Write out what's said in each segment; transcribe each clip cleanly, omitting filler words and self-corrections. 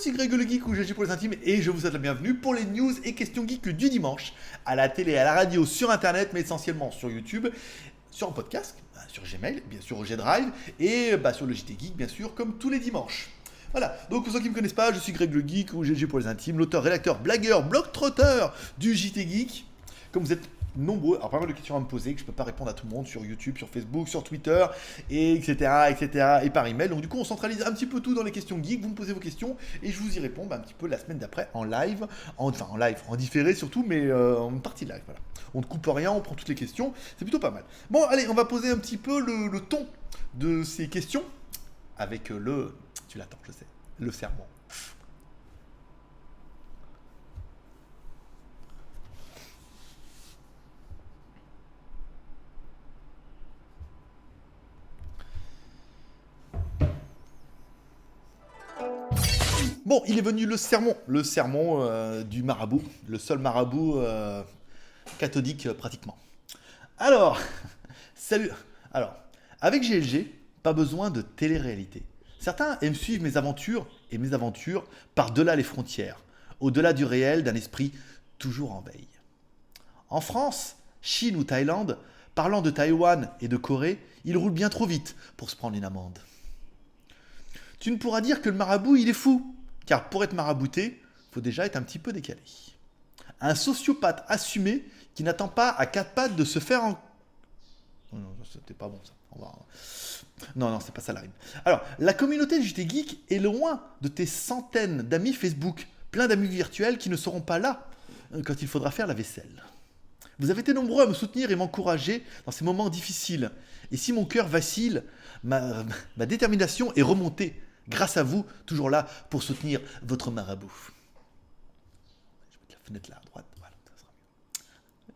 suis Greg le Geek ou GG pour les intimes et je vous souhaite la bienvenue pour les news et questions geek du dimanche à la télé, à la radio, sur internet, mais essentiellement sur YouTube, sur un podcast, sur Gmail, bien sûr au G-Drive et sur le JT Geek, bien sûr, comme tous les dimanches. Voilà, donc pour ceux qui ne me connaissent pas, je suis Greg le Geek ou GG pour les intimes, l'auteur, rédacteur, blagueur, blog-trotteur du JT Geek. Comme vous êtes nombreux, alors pas mal de questions à me poser que je peux pas répondre à tout le monde sur YouTube, sur Facebook, sur Twitter, et etc., et par email. Donc du coup, on centralise un petit peu tout dans les questions geek. Vous me posez vos questions et je vous y réponds un petit peu la semaine d'après en live, en différé surtout, mais en partie live. Voilà. On ne coupe rien, on prend toutes les questions. C'est plutôt pas mal. Bon, allez, on va poser un petit peu le ton de ces questions avec tu l'attends, je sais, le serment. Bon, il est venu le sermon du marabout, le seul marabout cathodique pratiquement. Alors, salut. Alors, avec GLG, pas besoin de télé-réalité. Certains aiment suivre mes aventures et mes aventures par-delà les frontières, au-delà du réel d'un esprit toujours en veille. En France, Chine ou Thaïlande, parlant de Taïwan et de Corée, ils roulent bien trop vite pour se prendre une amende. Tu ne pourras dire que le marabout, il est fou. Car pour être marabouté, il faut déjà être un petit peu décalé. Un sociopathe assumé qui n'attend pas à quatre pattes de se faire en... Non, c'était pas bon ça. Non, c'est pas ça la rime. Alors, la communauté du JT Geek est loin de tes centaines d'amis Facebook, plein d'amis virtuels qui ne seront pas là quand il faudra faire la vaisselle. Vous avez été nombreux à me soutenir et m'encourager dans ces moments difficiles. Et si mon cœur vacille, ma détermination est remontée. Grâce à vous, toujours là pour soutenir votre marabout. Je vais mettre la fenêtre là à droite. Voilà, ça sera mieux.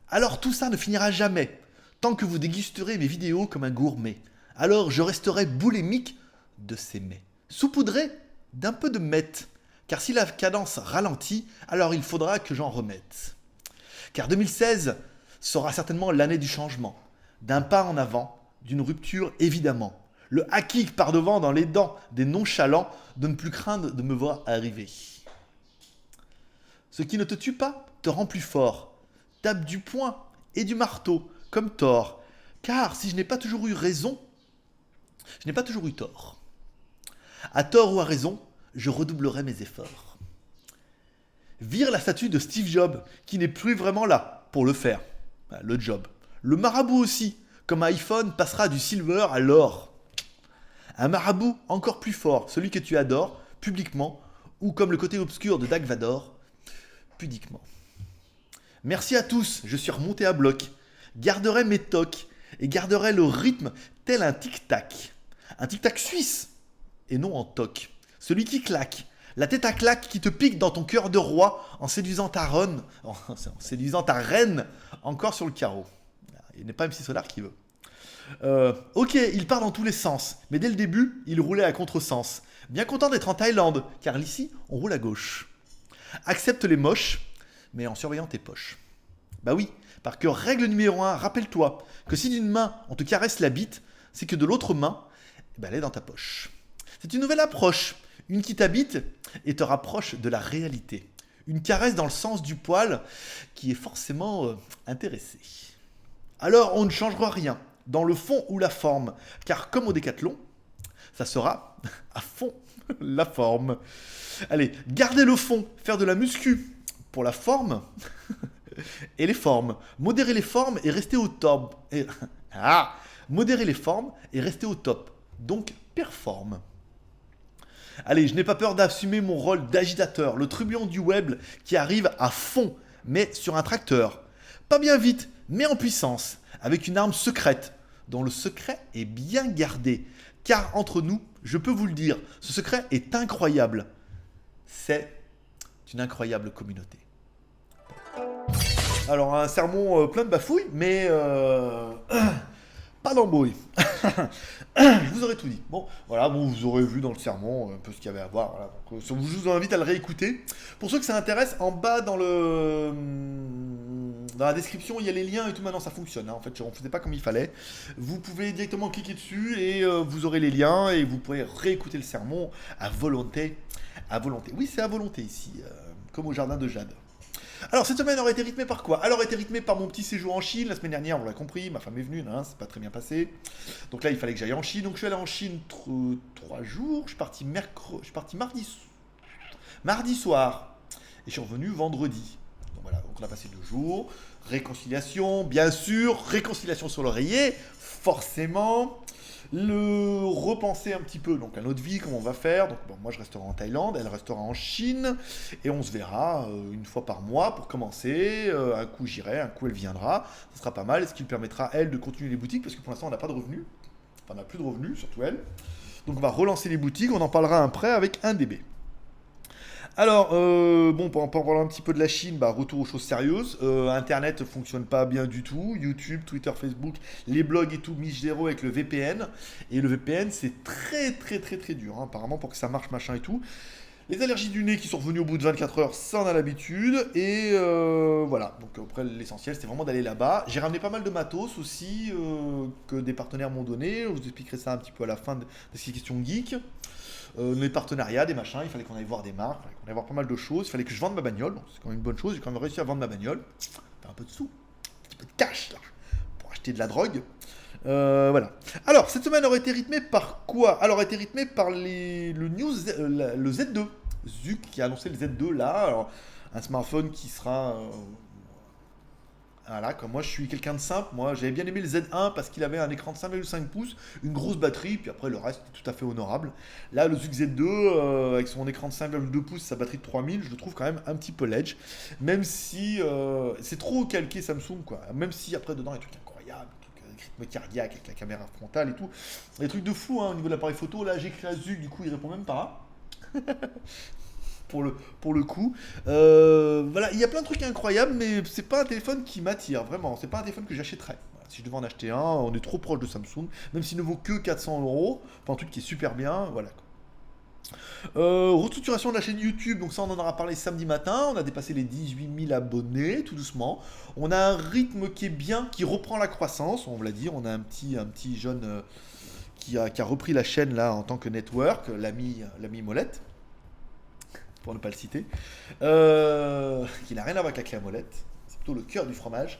Alors tout ça ne finira jamais, tant que vous dégusterez mes vidéos comme un gourmet. Alors je resterai boulémique de ces mets, saupoudré d'un peu de mette. Car si la cadence ralentit, alors il faudra que j'en remette. Car 2016 sera certainement l'année du changement, d'un pas en avant, d'une rupture évidemment. Le haki par devant dans les dents des nonchalants de ne plus craindre de me voir arriver. Ce qui ne te tue pas te rend plus fort. Tape du poing et du marteau, comme Thor. Car si je n'ai pas toujours eu raison, je n'ai pas toujours eu tort. À tort ou à raison, je redoublerai mes efforts. Vire la statue de Steve Jobs, qui n'est plus vraiment là pour le faire. Le job. Le marabout aussi, comme iPhone passera du silver à l'or. Un marabout encore plus fort, celui que tu adores, publiquement, ou comme le côté obscur de Dark Vador, pudiquement. Merci à tous, je suis remonté à bloc. Garderai mes tocs et garderai le rythme tel un tic-tac. Un tic-tac suisse, et non en toc. Celui qui claque, la tête à claque qui te pique dans ton cœur de roi en séduisant ta reine encore sur le carreau. Il n'est pas MC Solar qui veut. Ok, il part dans tous les sens, mais dès le début, il roulait à contresens. Bien content d'être en Thaïlande, car ici, on roule à gauche. Accepte les moches, mais en surveillant tes poches. Bah oui, parce que règle numéro 1, rappelle-toi que si d'une main, on te caresse la bite, c'est que de l'autre main, elle est dans ta poche. C'est une nouvelle approche, une qui t'habite et te rapproche de la réalité. Une caresse dans le sens du poil qui est forcément intéressé. Alors, on ne changera rien. Dans le fond ou la forme, car comme au décathlon, ça sera à fond la forme. Allez, gardez le fond, faire de la muscu pour la forme et les formes. Modérer les formes et rester au top. Modérer les formes et rester au top. Donc, performe. Allez, je n'ai pas peur d'assumer mon rôle d'agitateur, le trublion du web qui arrive à fond, mais sur un tracteur. Pas bien vite, mais en puissance, avec une arme secrète, dont le secret est bien gardé. Car entre nous, je peux vous le dire, ce secret est incroyable. C'est une incroyable communauté. Alors, un sermon plein de bafouilles, mais pas d'embrouille. Je vous aurais tout dit. Bon, voilà, vous aurez vu dans le sermon un peu ce qu'il y avait à voir. Voilà. Donc, je vous invite à le réécouter. Pour ceux que ça intéresse, en bas dans le... Dans la description, il y a les liens et tout. Maintenant, ça fonctionne, hein. En fait, on ne faisait pas comme il fallait. Vous pouvez directement cliquer dessus et vous aurez les liens et vous pourrez réécouter le sermon à volonté. À volonté. Oui, c'est à volonté ici, comme au jardin de Jade. Alors, cette semaine aurait été rythmée par quoi? Alors, aurait été rythmée par mon petit séjour en Chine. La semaine dernière, on l'a compris, ma femme est venue, hein, c'est pas très bien passé. Donc là, il fallait que j'aille en Chine. Donc, je suis allé en Chine 3 jours. Je suis parti mardi soir. Et je suis revenu vendredi. Donc voilà, donc on a passé 2 jours. Réconciliation, bien sûr. Réconciliation sur l'oreiller, forcément. Le repenser un petit peu donc à notre vie, comment on va faire. Donc bon, moi je resterai en Thaïlande, elle restera en Chine, et on se verra une fois par mois pour commencer. Un coup j'irai, un coup elle viendra, ça sera pas mal, ce qui lui permettra elle de continuer les boutiques, parce que pour l'instant on n'a pas de revenus, enfin on n'a plus de revenus, surtout elle. Donc on va relancer les boutiques, on en parlera après avec un DB. Alors, bon, en parlant un petit peu de la Chine, bah, retour aux choses sérieuses. Internet ne fonctionne pas bien du tout. YouTube, Twitter, Facebook, les blogs et tout, Mich zéro avec le VPN. Et le VPN, c'est très, très, très, très dur, hein, apparemment, pour que ça marche, machin et tout. Les allergies du nez qui sont revenues au bout de 24 heures, ça on a l'habitude. Et voilà, donc après l'essentiel c'était vraiment d'aller là-bas. J'ai ramené pas mal de matos aussi que des partenaires m'ont donné. Je vous expliquerai ça un petit peu à la fin de ces questions geek. Les partenariats, des machins, il fallait qu'on aille voir des marques, il fallait qu'on aille voir pas mal de choses, il fallait que je vende ma bagnole, donc c'est quand même une bonne chose, j'ai quand même réussi à vendre ma bagnole, faire un peu de sous, un petit peu de cash là, pour acheter de la drogue. Voilà. Alors, cette semaine aurait été rythmée par quoi? Alors, aurait été rythmée par le Z2. Zuc qui a annoncé le Z2 là. Alors, un smartphone qui sera. Voilà, comme moi je suis quelqu'un de simple, moi j'avais bien aimé le Z1 parce qu'il avait un écran de 5,5 pouces, une grosse batterie, puis après le reste est tout à fait honorable. Là, le Zuc Z2 avec son écran de 5,2 pouces, sa batterie de 3000, je le trouve quand même un petit peu ledge. Même si c'est trop calqué Samsung, quoi. Même si après dedans il y a des trucs incroyables, des trucs avec rythme cardiaque avec la caméra frontale et tout. Des trucs de fou hein, au niveau de l'appareil photo. Là, j'écris à Zuc, du coup il répond même pas. Pour le coup. Voilà, il y a plein de trucs incroyables, mais c'est pas un téléphone qui m'attire, vraiment. C'est pas un téléphone que j'achèterais. Voilà, si je devais en acheter un, on est trop proche de Samsung, même s'il ne vaut que 400 euros. Enfin, un truc qui est super bien, voilà. Restructuration de la chaîne YouTube, donc ça on en aura parlé samedi matin, on a dépassé les 18 000 abonnés, tout doucement. On a un rythme qui est bien, qui reprend la croissance, on vous l'a dit, on a un petit jeune qui a repris la chaîne là en tant que network, l'ami Molette, pour ne pas le citer, qui n'a rien à voir avec la molette, c'est plutôt le cœur du fromage.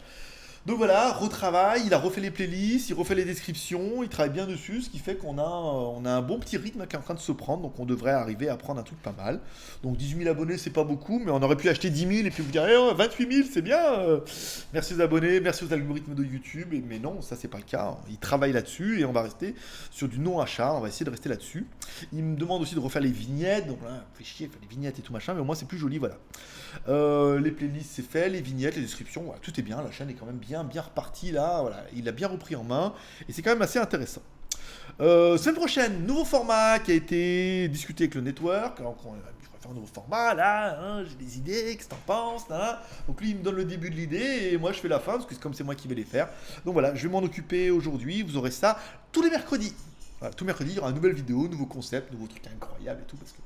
Donc voilà, retravail, il a refait les playlists, il refait les descriptions, il travaille bien dessus, ce qui fait qu'on a un bon petit rythme qui est en train de se prendre, donc on devrait arriver à prendre un truc pas mal. Donc 18 000 abonnés, c'est pas beaucoup, mais on aurait pu acheter 10 000 et puis vous dire, oh, 28 000, c'est bien. Merci aux abonnés, merci aux algorithmes de YouTube, mais non, ça c'est pas le cas. Il travaille là-dessus et on va rester sur du non-achat, on va essayer de rester là-dessus. Il me demande aussi de refaire les vignettes, donc là, fait chier, faire les vignettes et tout machin, mais au moins c'est plus joli, voilà. Les playlists c'est fait, les vignettes, les descriptions, voilà, tout est bien, la chaîne est quand même bien repartie là, voilà, il a bien repris en main et c'est quand même assez intéressant. Semaine prochaine, nouveau format qui a été discuté avec le network. Alors, je vais faire un nouveau format là, hein, j'ai des idées, qu'est-ce que t'en penses là. Donc lui il me donne le début de l'idée et moi je fais la fin parce que comme c'est moi qui vais les faire. Donc voilà, je vais m'en occuper aujourd'hui, vous aurez ça tous les mercredis. Voilà, tout mercredi il y aura une nouvelle vidéo, nouveau concept, nouveau truc incroyable et tout parce que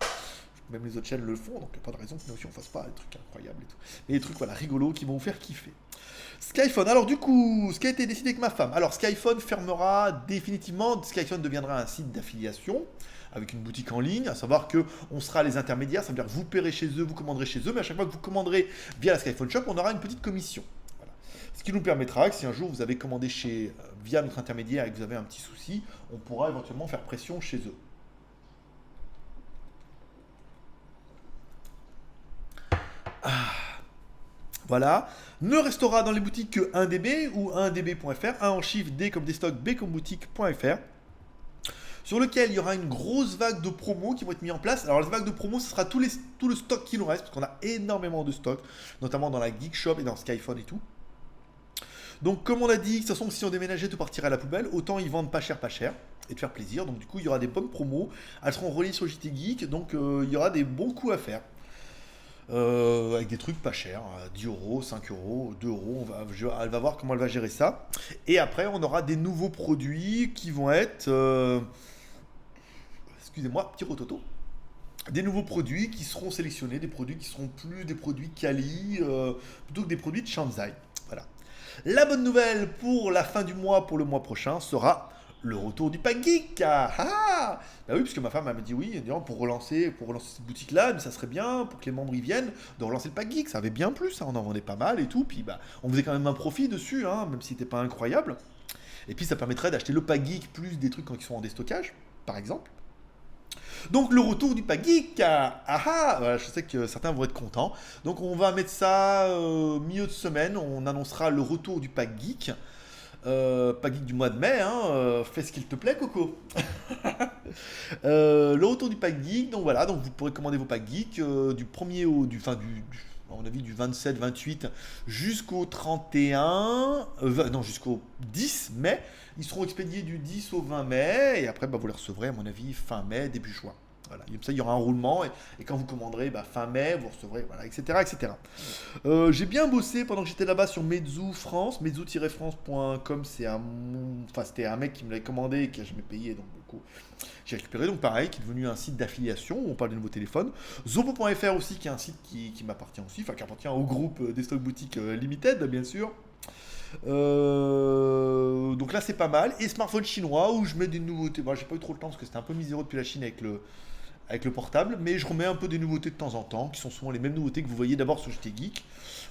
même les autres chaînes le font, donc il n'y a pas de raison que nous aussi on fasse pas des trucs incroyables et tout. Mais des trucs voilà, rigolos qui vont vous faire kiffer. Skyphone, alors du coup, ce qui a été décidé avec ma femme. Alors Skyphone fermera définitivement, Skyphone deviendra un site d'affiliation avec une boutique en ligne, à savoir que on sera les intermédiaires, ça veut dire que vous paierez chez eux, vous commanderez chez eux, mais à chaque fois que vous commanderez via la Skyphone Shop, on aura une petite commission. Voilà. Ce qui nous permettra que si un jour vous avez commandé via notre intermédiaire et que vous avez un petit souci, on pourra éventuellement faire pression chez eux. Voilà. Ne restera dans les boutiques que 1DB ou 1DB.fr, 1 en chiffre, D comme des stocks, B comme boutique.fr, sur lequel il y aura une grosse vague de promos qui vont être mis en place. Alors la vague de promos, ce sera tout le stock qui nous reste, parce qu'on a énormément de stock, notamment dans la Geek Shop et dans Skyphone et tout. Donc comme on a dit, de toute façon si on déménageait tout partirait à la poubelle, autant ils vendent pas cher et de faire plaisir. Donc du coup il y aura des bonnes promos, elles seront reliées sur JT Geek, donc il y aura des bons coups à faire. Avec des trucs pas chers, 10 euros, 5 euros, 2 euros, elle va voir comment elle va gérer ça. Et après, on aura des nouveaux produits qui vont être, excusez-moi, petit rototo, des nouveaux produits qui seront sélectionnés, des produits qui seront plus des produits quali, plutôt que des produits de Shanzai. Voilà. La bonne nouvelle pour la fin du mois, pour le mois prochain, sera le retour du pack geek. Bah oui, puisque ma femme elle m'a dit oui, pour relancer cette boutique-là, mais ça serait bien pour que les membres y viennent, de relancer le pack geek. Ça avait bien plus, hein, on en vendait pas mal et tout. Puis bah, on faisait quand même un profit dessus, hein, même si c'était pas incroyable. Et puis ça permettrait d'acheter le pack geek plus des trucs quand ils sont en déstockage, par exemple. Donc le retour du pack geek, voilà, je sais que certains vont être contents. Donc on va mettre ça milieu de semaine, on annoncera le retour du pack geek. Pack geek du mois de mai, hein, fais ce qu'il te plaît Coco. Le retour du pack geek, donc voilà, donc vous pourrez commander vos packs geek du 1er au, à mon avis du 27-28 jusqu'au 31, non jusqu'au 10 mai. Ils seront expédiés du 10 au 20 mai et après bah, vous les recevrez à mon avis fin mai, début juin. Voilà. Comme ça, il y aura un roulement et quand vous commanderez bah, fin mai, vous recevrez, voilà, etc. etc. J'ai bien bossé pendant que j'étais là-bas sur Meizu France, meizu-france.com, c'était un mec qui me l'avait commandé et qui a jamais payé, donc du coup, j'ai récupéré, donc pareil, qui est devenu un site d'affiliation où on parle de nouveaux téléphones. Zopo.fr aussi, qui est un site qui m'appartient aussi, enfin qui appartient au groupe des Stock Boutiques Limited, bien sûr. Donc là c'est pas mal. Et smartphone chinois où je mets des nouveautés. Bon, j'ai pas eu trop le temps parce que c'était un peu miséreux depuis la Chine avec le portable, mais je remets un peu des nouveautés de temps en temps, qui sont souvent les mêmes nouveautés que vous voyez d'abord sur JT Geek.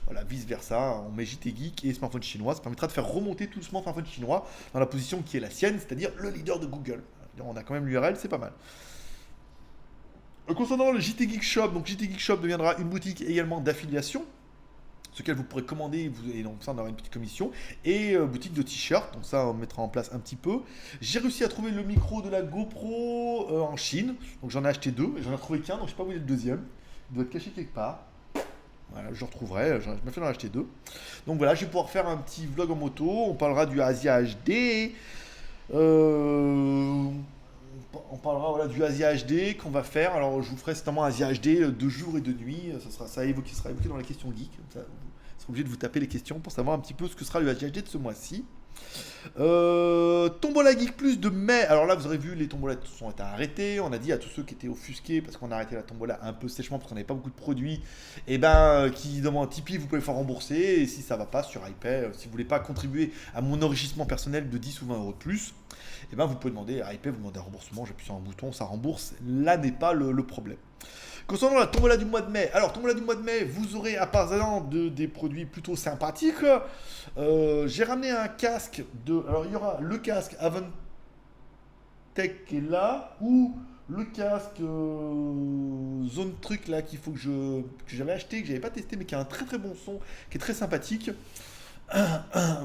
Voilà, vice versa, on met JT Geek et smartphone chinois. Ça permettra de faire remonter tout le smartphone chinois dans la position qui est la sienne, c'est-à-dire le leader de Google. On a quand même l'URL, c'est pas mal. Concernant le JT Geek Shop, donc JT Geek Shop deviendra une boutique également d'affiliation, ce qu'elle vous pourrez commander, et donc ça on aura une petite commission, et boutique de t-shirts, donc ça on mettra en place un petit peu. J'ai réussi à trouver le micro de la GoPro en Chine, donc j'en ai acheté deux, j'en ai trouvé qu'un, donc je sais pas où il est le deuxième, il doit être caché quelque part. Voilà, je le retrouverai, je me fais d'en acheter deux. Donc voilà, je vais pouvoir faire un petit vlog en moto, on parlera du Asia HD, on parlera voilà, du Asia HD qu'on va faire. Alors je vous ferai certainement Asia HD de jour et de nuit. Ça sera évoqué dans la question geek. Comme ça, vous serez obligé de vous taper les questions pour savoir un petit peu ce que sera le Asia HD de ce mois-ci. Tombola Geek Plus de mai. Alors là, vous aurez vu, les tombolas sont été arrêtées. On a dit à tous ceux qui étaient offusqués parce qu'on a arrêté la tombola un peu sèchement parce qu'on n'avait pas beaucoup de produits. Et ben, qui demandent Tipeee, vous pouvez faire rembourser. Et si ça va pas sur iPay, si vous voulez pas contribuer à mon enrichissement personnel de 10 ou 20 euros de plus, et ben vous pouvez demander à iPay, vous demandez un remboursement. J'appuie sur un bouton, ça rembourse. Là n'est pas le problème. Concernant la tombola du mois de mai, alors tombola du mois de mai, vous aurez à part des produits plutôt sympathiques. J'ai ramené un casque alors il y aura le casque Avantech qui est là, ou le casque Zone Truc là qu'il faut que j'avais acheté, que j'avais pas testé, mais qui a un très très bon son, qui est très sympathique.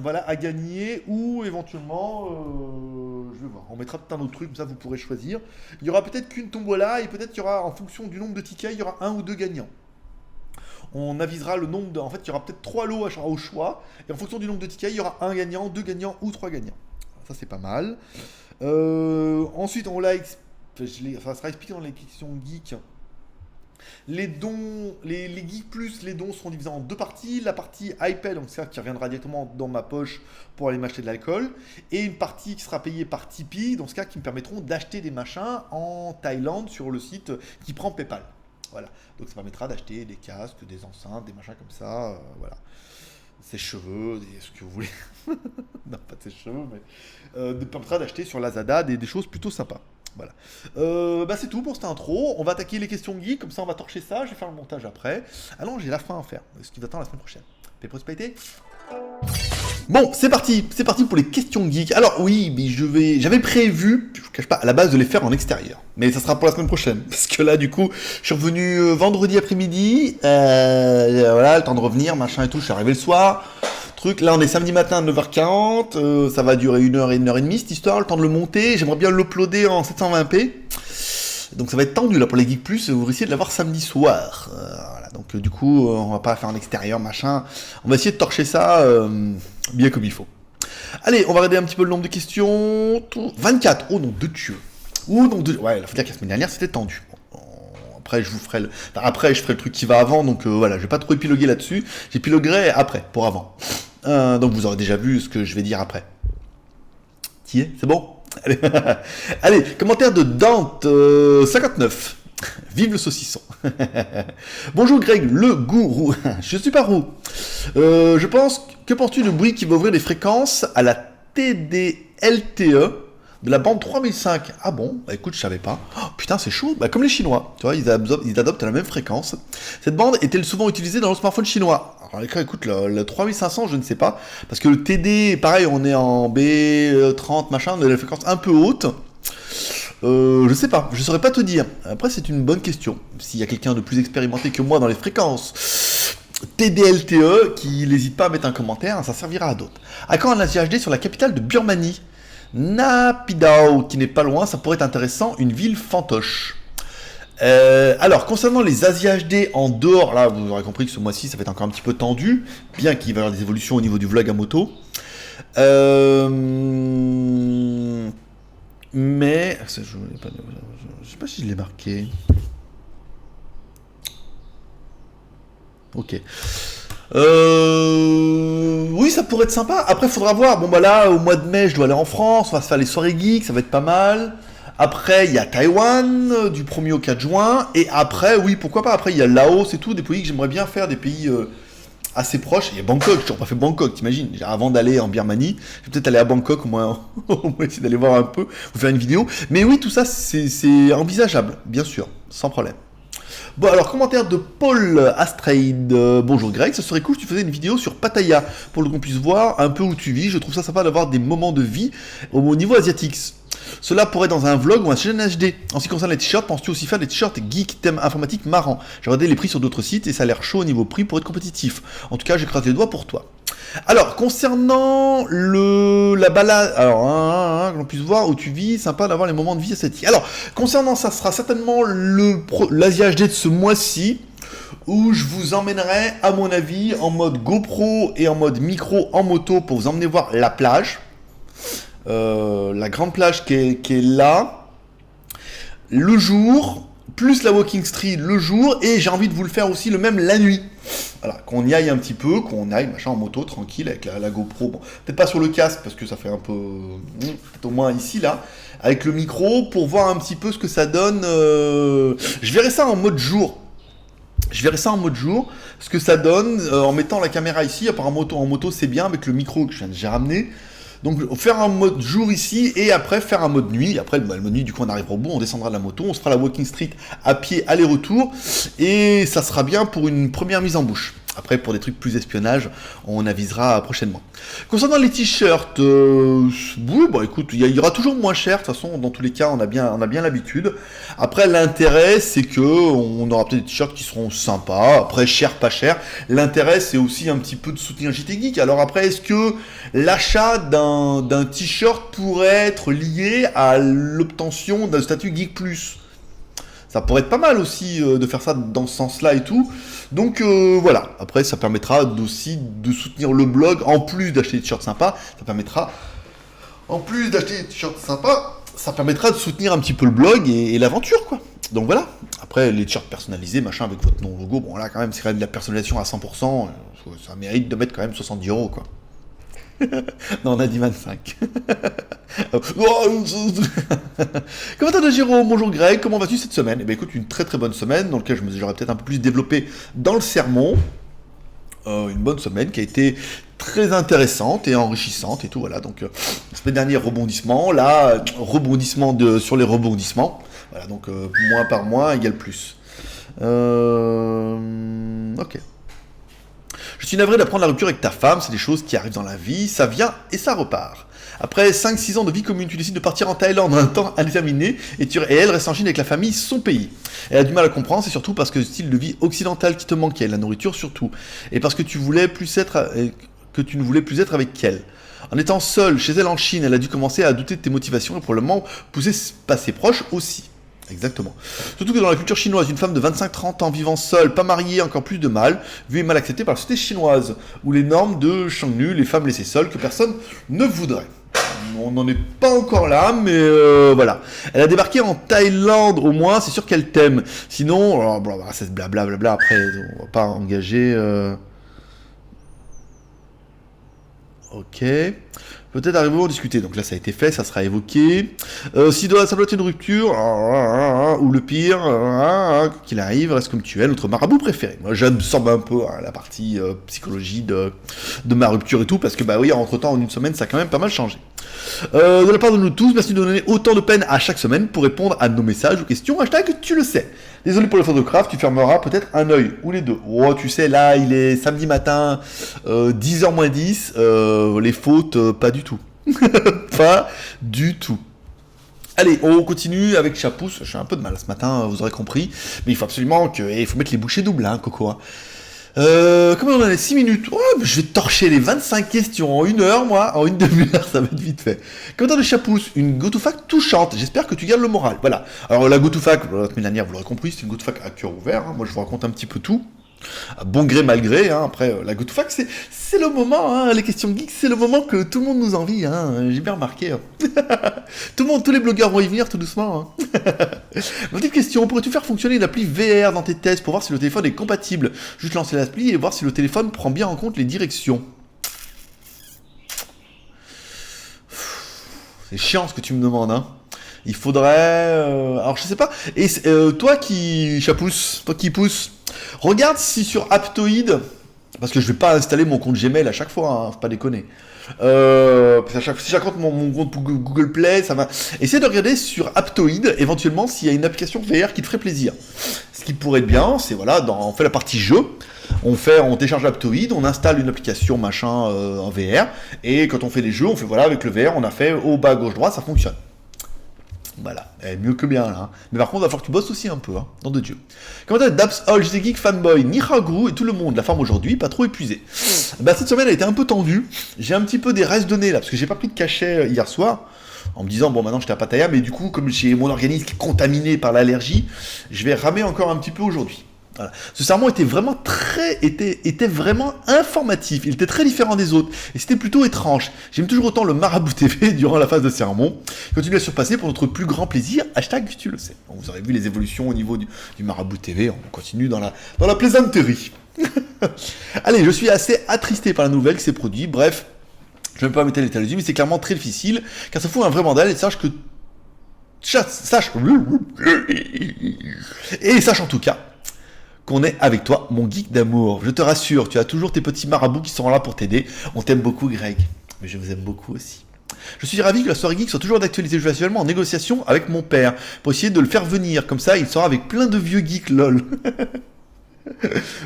Voilà, à gagner, ou éventuellement, je vais voir, on mettra peut-être un autre truc, comme ça vous pourrez choisir. Il y aura peut-être qu'une tombola, et peut-être qu'il y aura, en fonction du nombre de tickets, il y aura un ou deux gagnants. On avisera le nombre de. En fait, il y aura peut-être 3 lots au choix, et en fonction du nombre de tickets, il y aura un gagnant, deux gagnants ou trois gagnants. Ça, c'est pas mal. Ensuite, ça sera expliqué dans les questions geek. Les dons, les Geek Plus, les dons seront divisés en deux parties. La partie iPad, donc ça qui reviendra directement dans ma poche pour aller m'acheter de l'alcool. Et une partie qui sera payée par Tipeee, dans ce cas qui me permettront d'acheter des machins en Thaïlande sur le site qui prend PayPal. Voilà, donc ça permettra d'acheter des casques, des enceintes, des machins comme ça, voilà. Sèche-cheveux, ce que vous voulez. Non, pas de sèche-cheveux, mais permettra d'acheter sur Lazada des choses plutôt sympas. Voilà. C'est tout pour cette intro. On va attaquer les questions geek, comme ça on va torcher ça. Je vais faire le montage après. Ah non, j'ai la fin à faire, ce qui va attendre la semaine prochaine. Paix prospérité. Bon, c'est parti pour les questions geek. Alors oui, mais j'avais prévu, je vous cache pas, à la base de les faire en extérieur. Mais ça sera pour la semaine prochaine. Parce que là, du coup, je suis revenu vendredi après-midi. Voilà, le temps de revenir, machin et tout. Je suis arrivé le soir. Là, on est samedi matin à 9h40. Ça va durer 1h et 1h30 cette histoire. Le temps de le monter. J'aimerais bien l'uploader en 720p. Donc ça va être tendu là pour les Geek Plus. Vous risquez de l'avoir samedi soir. Voilà, donc du coup, on va pas faire en extérieur, machin. On va essayer de torcher ça bien comme il faut. Allez, on va regarder un petit peu le nombre de questions. 24. Oh non, de Dieu. Oh non, de... Ouais, il faut dire que la semaine dernière, c'était tendu. Après, je ferai le truc qui va avant. Donc voilà, je vais pas trop épiloguer là-dessus. J'épiloguerai après, pour avant. Donc vous aurez déjà vu ce que je vais dire après. T'y es? C'est bon? Allez. Allez, commentaire de Dante 59. Vive le saucisson. Bonjour Greg, le gourou. Je suis pas roux. Je pense, que penses-tu de bruit qui va ouvrir les fréquences à la TD-LTE de la bande 3005? Ah bon, bah écoute, je savais pas. Oh, putain, c'est chaud. Bah comme les Chinois, tu vois, ils adoptent la même fréquence. Cette bande est-elle souvent utilisée dans le smartphone chinois? Alors écoute, le 3500, je ne sais pas. Parce que le TD, pareil, on est en B30, machin, on a la fréquence un peu haute. Je sais pas, je saurais pas te dire. Après, c'est une bonne question. S'il y a quelqu'un de plus expérimenté que moi dans les fréquences TD-LTE, qui n'hésite pas à mettre un commentaire, ça servira à d'autres. À quand un ASIHD sur la capitale de Birmanie? Naypyidaw, qui n'est pas loin, ça pourrait être intéressant, une ville fantoche. Alors, concernant les ASIHD en dehors, là, vous aurez compris que ce mois-ci, ça va être encore un petit peu tendu, bien qu'il va y avoir des évolutions au niveau du vlog à moto. Mais, je sais pas si je l'ai marqué. Ok. Oui, ça pourrait être sympa. Après, il faudra voir. Bon, bah là, au mois de mai, je dois aller en France. On va se faire les soirées geeks. Ça va être pas mal. Après, il y a Taïwan, du 1er au 4 juin. Et après, oui, pourquoi pas. Après, il y a Laos et tout. Des pays que j'aimerais bien faire. Des pays assez proches. Il y a Bangkok. Je n'ai toujours pas fait Bangkok, t'imagines. Avant d'aller en Birmanie, je vais peut-être aller à Bangkok, au moins essayer d'aller voir un peu, vous faire une vidéo. Mais oui, tout ça, c'est envisageable, bien sûr, sans problème. Bon, alors, commentaire de Paul Astrade. Bonjour Greg, ça serait cool si tu faisais une vidéo sur Pattaya pour que l'on puisse voir un peu où tu vis. Je trouve ça sympa d'avoir des moments de vie au niveau asiatique. Cela pourrait être dans un vlog ou un chaîne HD. En ce qui concerne les t-shirts, penses-tu aussi faire des t-shirts geek thème informatique marrant? J'ai regardé les prix sur d'autres sites et ça a l'air chaud au niveau prix pour être compétitif. En tout cas, j'écrase les doigts pour toi. Alors, concernant la balade, alors, que l'on puisse voir où tu vis, sympa d'avoir les moments de vie esthétiques. Alors, concernant ça, sera certainement l'Asia HD de ce mois-ci, où je vous emmènerai, à mon avis, en mode GoPro et en mode micro en moto pour vous emmener voir la plage. La grande plage qui est là, le jour, plus la walking street le jour, et j'ai envie de vous le faire aussi le même la nuit. Voilà, qu'on y aille un petit peu, qu'on aille machin en moto tranquille avec la GoPro. Bon, peut-être pas sur le casque parce que ça fait un peu, peut-être au moins ici là, avec le micro pour voir un petit peu ce que ça donne. Je verrai ça en mode jour. Je verrai ça en mode jour, ce que ça donne en mettant la caméra ici. Apparemment en moto c'est bien avec le micro que j'ai ramené. Donc faire un mode jour ici et après faire un mode nuit. Après le mode nuit, du coup on arrivera au bout, on descendra de la moto, on se fera la walking street à pied aller-retour et ça sera bien pour une première mise en bouche. Après pour des trucs plus espionnage, on avisera prochainement. Concernant les t-shirts, oui, bah écoute, il y aura toujours moins cher. De toute façon, dans tous les cas, on a bien l'habitude. Après, l'intérêt, c'est que on aura peut-être des t-shirts qui seront sympas. Après, cher, pas cher. L'intérêt, c'est aussi un petit peu de soutenir JT Geek. Alors après, est-ce que l'achat d'un t-shirt pourrait être lié à l'obtention d'un statut Geek Plus? Ça pourrait être pas mal aussi de faire ça dans ce sens-là et tout. Donc voilà, après ça permettra aussi de soutenir le blog, en plus d'acheter des t-shirts sympas, ça permettra de soutenir un petit peu le blog et l'aventure quoi. Donc voilà, après les t-shirts personnalisés, machin, avec votre nom, logo, bon là quand même c'est quand même de la personnalisation à 100%, ça mérite de mettre quand même 70 € quoi. Non, on a dit 25. Commentaire de Jérôme, bonjour Greg, comment vas-tu cette semaine? Eh bien écoute, une très très bonne semaine, dans laquelle j'aurais peut-être un peu plus développé dans le sermon. Une bonne semaine qui a été très intéressante et enrichissante et tout, voilà. Donc, la semaine dernière, rebondissement, là, rebondissement sur les rebondissements. Voilà, donc moins par moins égale plus. Ok. Je suis navré d'apprendre la rupture avec ta femme, c'est des choses qui arrivent dans la vie, ça vient et ça repart. Après 5-6 ans de vie commune, tu décides de partir en Thaïlande en un temps indéterminé et elle reste en Chine avec la famille, son pays. Elle a du mal à comprendre, c'est surtout parce que le style de vie occidental qui te manquait, la nourriture surtout, et parce que tu ne voulais plus être avec elle. En étant seule chez elle en Chine, elle a dû commencer à douter de tes motivations et probablement pousser ses proches aussi. Exactement. Surtout que dans la culture chinoise, une femme de 25-30 ans vivant seule, pas mariée, encore plus de mal, vue et mal acceptée par la société chinoise, où les normes de Shangnu, les femmes laissées seules, que personne ne voudrait. On n'en est pas encore là, mais voilà. Elle a débarqué en Thaïlande, au moins, c'est sûr qu'elle t'aime. Sinon, alors, c'est blablabla, après, on va pas engager... Ok. Peut-être arriver à en discuter. Donc là, ça a été fait, ça sera évoqué. Si ça doit être une rupture, ou le pire, qu'il arrive, reste comme tu es, notre marabout préféré. Moi, j'absorbe un peu la partie psychologie de ma rupture et tout, parce que bah oui, entre-temps, en une semaine, ça a quand même pas mal changé. De la part de nous tous, merci de nous donner autant de peine à chaque semaine pour répondre à nos messages ou questions. Hashtag tu le sais. Désolé pour le photographe, tu fermeras peut-être un œil ou les deux. Oh, tu sais, là, il est samedi matin, 10h moins 10, les fautes, pas du tout. Pas du tout. Allez, on continue avec Chapousse. J'ai un peu de mal ce matin, vous aurez compris. Mais il faut absolument que... il faut mettre les bouchées doubles, hein, Coco. Comment on en est 6 minutes. Oh, je vais torcher les 25 questions en 1 heure, moi. En une demi-heure, ça va être vite fait. Commentaire de Chapousse, une go-to-fac touchante. J'espère que tu gardes le moral. Voilà. Alors, la go-to-fac, la semaine dernière, vous l'aurez compris, c'est une go-to-fac à cœur ouvert. Hein. Moi, je vous raconte un petit peu tout. À bon gré, mal gré. Hein. Après, la go-to-fac, c'est le moment. Hein. Les questions geeks, c'est le moment que tout le monde nous envie. Hein. J'ai bien remarqué. Hein. Tous les blogueurs vont y venir tout doucement. Hein. Ma petite question, pourrais-tu faire fonctionner l'appli VR dans tes tests pour voir si le téléphone est compatible? Juste lancer l'appli et voir si le téléphone prend bien en compte les directions. C'est chiant ce que tu me demandes, hein. Il faudrait... alors je sais pas. Et toi qui pousse, regarde si sur Aptoid, parce que je vais pas installer mon compte Gmail à chaque fois, hein, faut pas déconner. Si j'accorde mon compte Google Play, ça va. Essaye de regarder sur Aptoid, éventuellement, s'il y a une application VR qui te ferait plaisir. Ce qui pourrait être bien, c'est voilà, on fait la partie jeu, on télécharge Aptoid, on installe une application machin en VR, et quand on fait les jeux, on fait voilà, avec le VR, on a fait au bas, gauche, droite, ça fonctionne. Voilà, mieux que bien là. Hein. Mais par contre, il va falloir que tu bosses aussi un peu, hein, nom de Dieu. Commentaire Daps All, JT Geek Fanboy, Nihagru et tout le monde. La forme aujourd'hui, pas trop épuisée. Bah, cette semaine a été un peu tendue. J'ai un petit peu des restes de nez là, parce que j'ai pas pris de cachet hier soir. En me disant, bon, maintenant j'étais à Pattaya, mais du coup, comme j'ai mon organisme qui est contaminé par l'allergie, je vais ramer encore un petit peu aujourd'hui. Voilà. Ce sermon était vraiment était vraiment informatif. Il était très différent des autres. Et c'était plutôt étrange. J'aime toujours autant le Marabout TV durant la phase de sermon. Continue à surpasser pour notre plus grand plaisir. Hashtag tu le sais. Bon, vous aurez vu les évolutions au niveau du Marabout TV. On continue dans la plaisanterie. Allez, je suis assez attristé par la nouvelle qui s'est produite. Bref, je ne vais pas mettre les télévisions, mais c'est clairement très difficile. Car ça fout un vrai bandal et sache en tout cas qu'on est avec toi, mon geek d'amour. Je te rassure, tu as toujours tes petits marabouts qui seront là pour t'aider. On t'aime beaucoup, Greg. Mais je vous aime beaucoup aussi. Je suis ravi que la soirée geek soit toujours d'actualité. Je suis actuellement en négociation avec mon père pour essayer de le faire venir. Comme ça, il sera avec plein de vieux geeks, lol.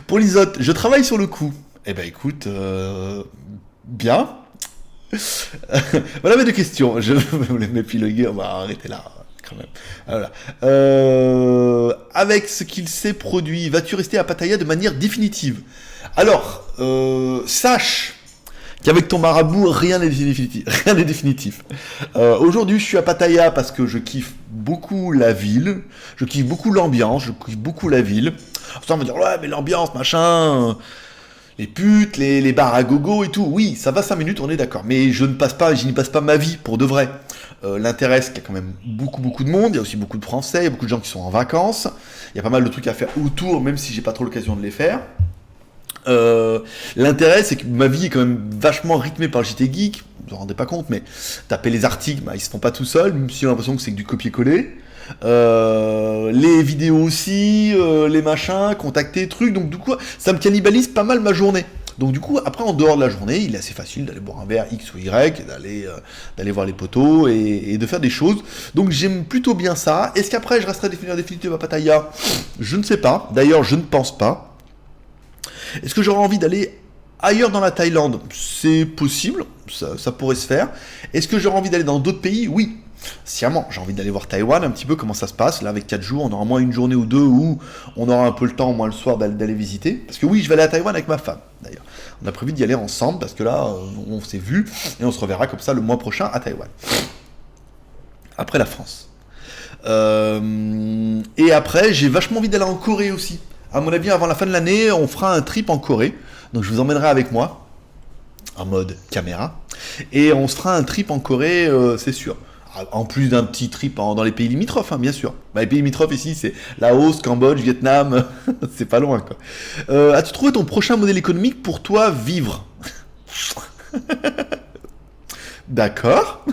Pour Lisotte, je travaille sur le coup. Eh ben écoute, bien. Voilà mes deux questions. Je voulais m'épiloguer, on va arrêter là. Voilà. Avec ce qu'il s'est produit, vas-tu rester à Pattaya de manière définitive? Alors, sache qu'avec ton marabout, rien n'est définitif. Rien n'est définitif. Aujourd'hui, je suis à Pattaya parce que je kiffe beaucoup la ville, je kiffe beaucoup l'ambiance, je kiffe beaucoup la ville. Ça, on va dire, ouais, mais l'ambiance, machin... Les putes, les bars à gogo et tout, oui, ça va 5 minutes, on est d'accord. Mais je n'y passe pas ma vie pour de vrai. L'intérêt, c'est qu'il y a quand même beaucoup de monde, il y a aussi beaucoup de Français, il y a beaucoup de gens qui sont en vacances, il y a pas mal de trucs à faire autour, même si j'ai pas trop l'occasion de les faire. L'intérêt, c'est que ma vie est quand même vachement rythmée par le JT Geek, vous vous en rendez pas compte, mais taper les articles, bah, ils se font pas tout seuls, même si j'ai l'impression que c'est que du copier-coller. Les vidéos aussi, les machins, contacter, trucs, donc du coup, ça me cannibalise pas mal ma journée. Donc du coup, après, en dehors de la journée, il est assez facile d'aller boire un verre X ou Y, d'aller voir les potos et de faire des choses. Donc j'aime plutôt bien ça. Est-ce qu'après, je resterai définitivement à Pattaya? Je ne sais pas. D'ailleurs, je ne pense pas. Est-ce que j'aurais envie d'aller ailleurs dans la Thaïlande? C'est possible, ça pourrait se faire. Est-ce que j'aurais envie d'aller dans d'autres pays? Oui. Sciemment, j'ai envie d'aller voir Taïwan un petit peu comment ça se passe. Là, avec 4 jours, on aura moins une journée ou deux où on aura un peu le temps, moins le soir, d'aller visiter. Parce que oui, je vais aller à Taïwan avec ma femme, d'ailleurs. On a prévu d'y aller ensemble parce que là, on s'est vu et on se reverra comme ça le mois prochain à Taïwan. Après la France. Et après, j'ai vachement envie d'aller en Corée aussi. À mon avis, avant la fin de l'année, on fera un trip en Corée. Donc je vous emmènerai avec moi, en mode caméra. Et on se fera un trip en Corée, c'est sûr. En plus d'un petit trip dans les pays limitrophes, hein, bien sûr. Bah, les pays limitrophes ici, c'est Laos, Cambodge, Vietnam, c'est pas loin, quoi. As-tu trouvé ton prochain modèle économique pour toi vivre? D'accord.